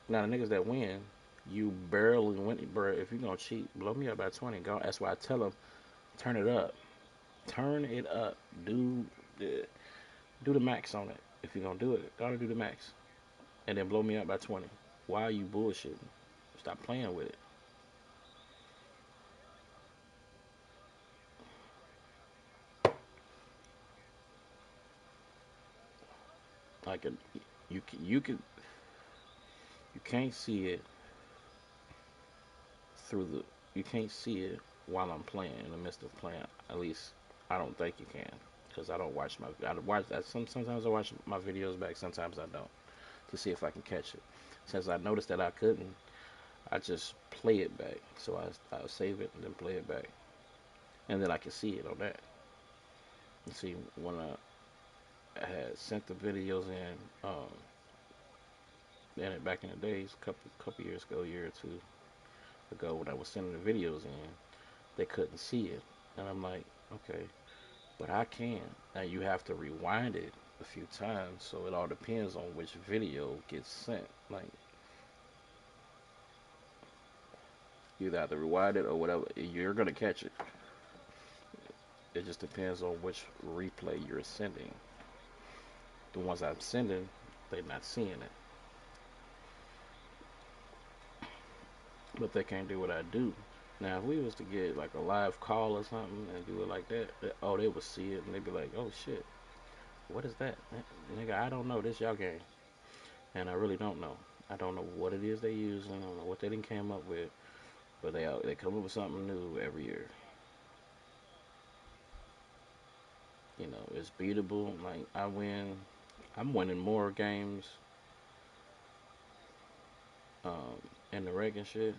Now the niggas that win, you barely win, bro. If you gonna cheat, blow me up by 20. Go. That's why I tell them, turn it up, turn it up. Do the max on it. If you're gonna do it, gotta do the max, and then blow me up by 20. Why are you bullshitting? Stop playing with it. Like you can't see it through the. You can't see it while I'm playing in the midst of playing. At least I don't think you can, because I don't watch my. I watch that. Sometimes I watch my videos back. Sometimes I don't, to see if I can catch it. Since I noticed that I couldn't, I just play it back. So I'll save it and then play it back, and then I can see it on that. And see when I had sent the videos in back in the days, couple years ago, a year or two ago, when I was sending the videos in, they couldn't see it, and I'm like, okay, but I can. Now you have to rewind it a few times, so it all depends on which video gets sent. Like, you either have to rewind it or whatever, you're gonna catch it. It just depends on which replay you're sending. The ones I'm sending, they're not seeing it. But they can't do what I do. Now, if we was to get like a live call or something and do it like that, oh, they would see it and they'd be like, oh shit, what is that? Nigga, I don't know. This y'all game. And I really don't know. I don't know what it is they use. I don't know what they done came up with. But they come up with something new every year. it's beatable. Like I'm winning more games in the rank and shit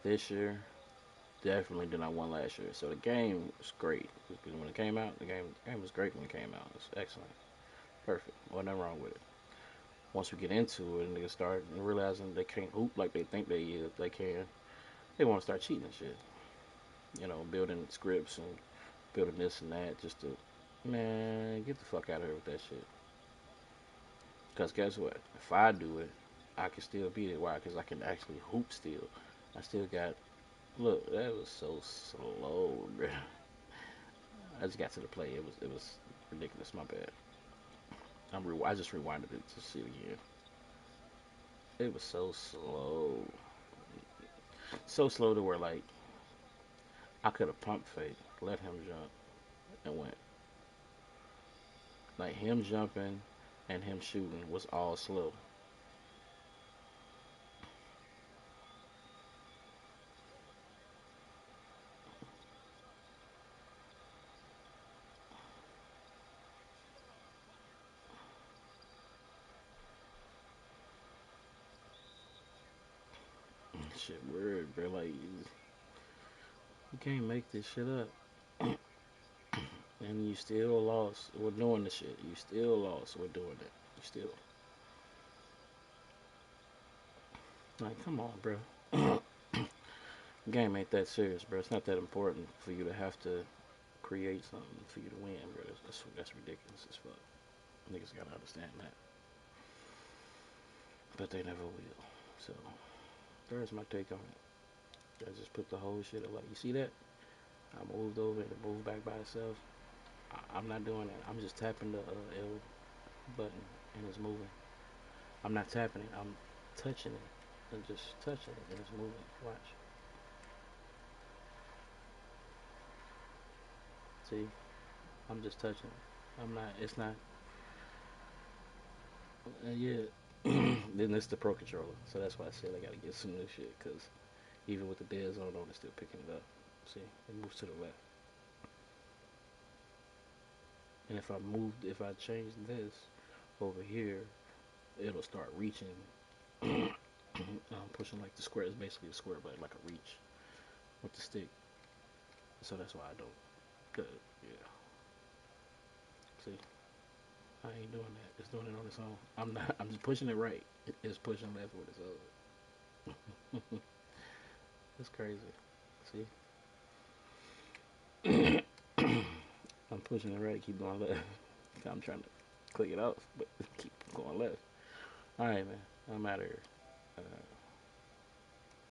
this year definitely than I won last year. So the game was great. When it came out, the game was great when it came out. It's excellent, perfect. Wasn't nothing wrong with it. Once we get into it and niggas start realizing they can't hoop like they think they can, they want to start cheating and shit. Building scripts and building this and that just to, man, get the fuck out of here with that shit. Cause guess what? If I do it, I can still beat it. Why? Cause I can actually hoop still. I still got. Look, that was so slow, bro. I just got to the play. It was ridiculous. My bad. I just rewinded it to see it again. It was so slow, so slow to where like I could have pump fake, let him jump, and went. Like him jumping and him shooting was all slow. Shit weird, bro. Like you can't make this shit up. And you still lost. We're doing the shit. You still lost. We're doing it. You still like, come on, bro. Game ain't that serious, bro. It's not that important for you to have to create something for you to win, bro. That's ridiculous as fuck. Niggas gotta understand that, but they never will. So there's my take on it. I just put the whole shit up. Like you see that? I moved over and it moved back by itself. I'm not doing that. I'm just tapping the L button and it's moving. I'm not tapping it. I'm touching it and just touching it and it's moving. Watch. See? I'm just touching it. I'm not. It's not. Yeah. Then it's the Pro controller. So that's why I said I gotta get some new shit. Cause even with the dead zone on, it's still picking it up. See? It moves to the left. And if I change this over here, it'll start reaching. Pushing like the square is basically a square, but like a reach with the stick. So that's why I don't. Yeah. See, I ain't doing that. It's doing it on its own. I'm not. I'm just pushing it right. It's pushing left with its other. It's crazy. See, I'm pushing it right. Keep going left. I'm trying to click it off, but keep going left. All right, man. I'm out of here.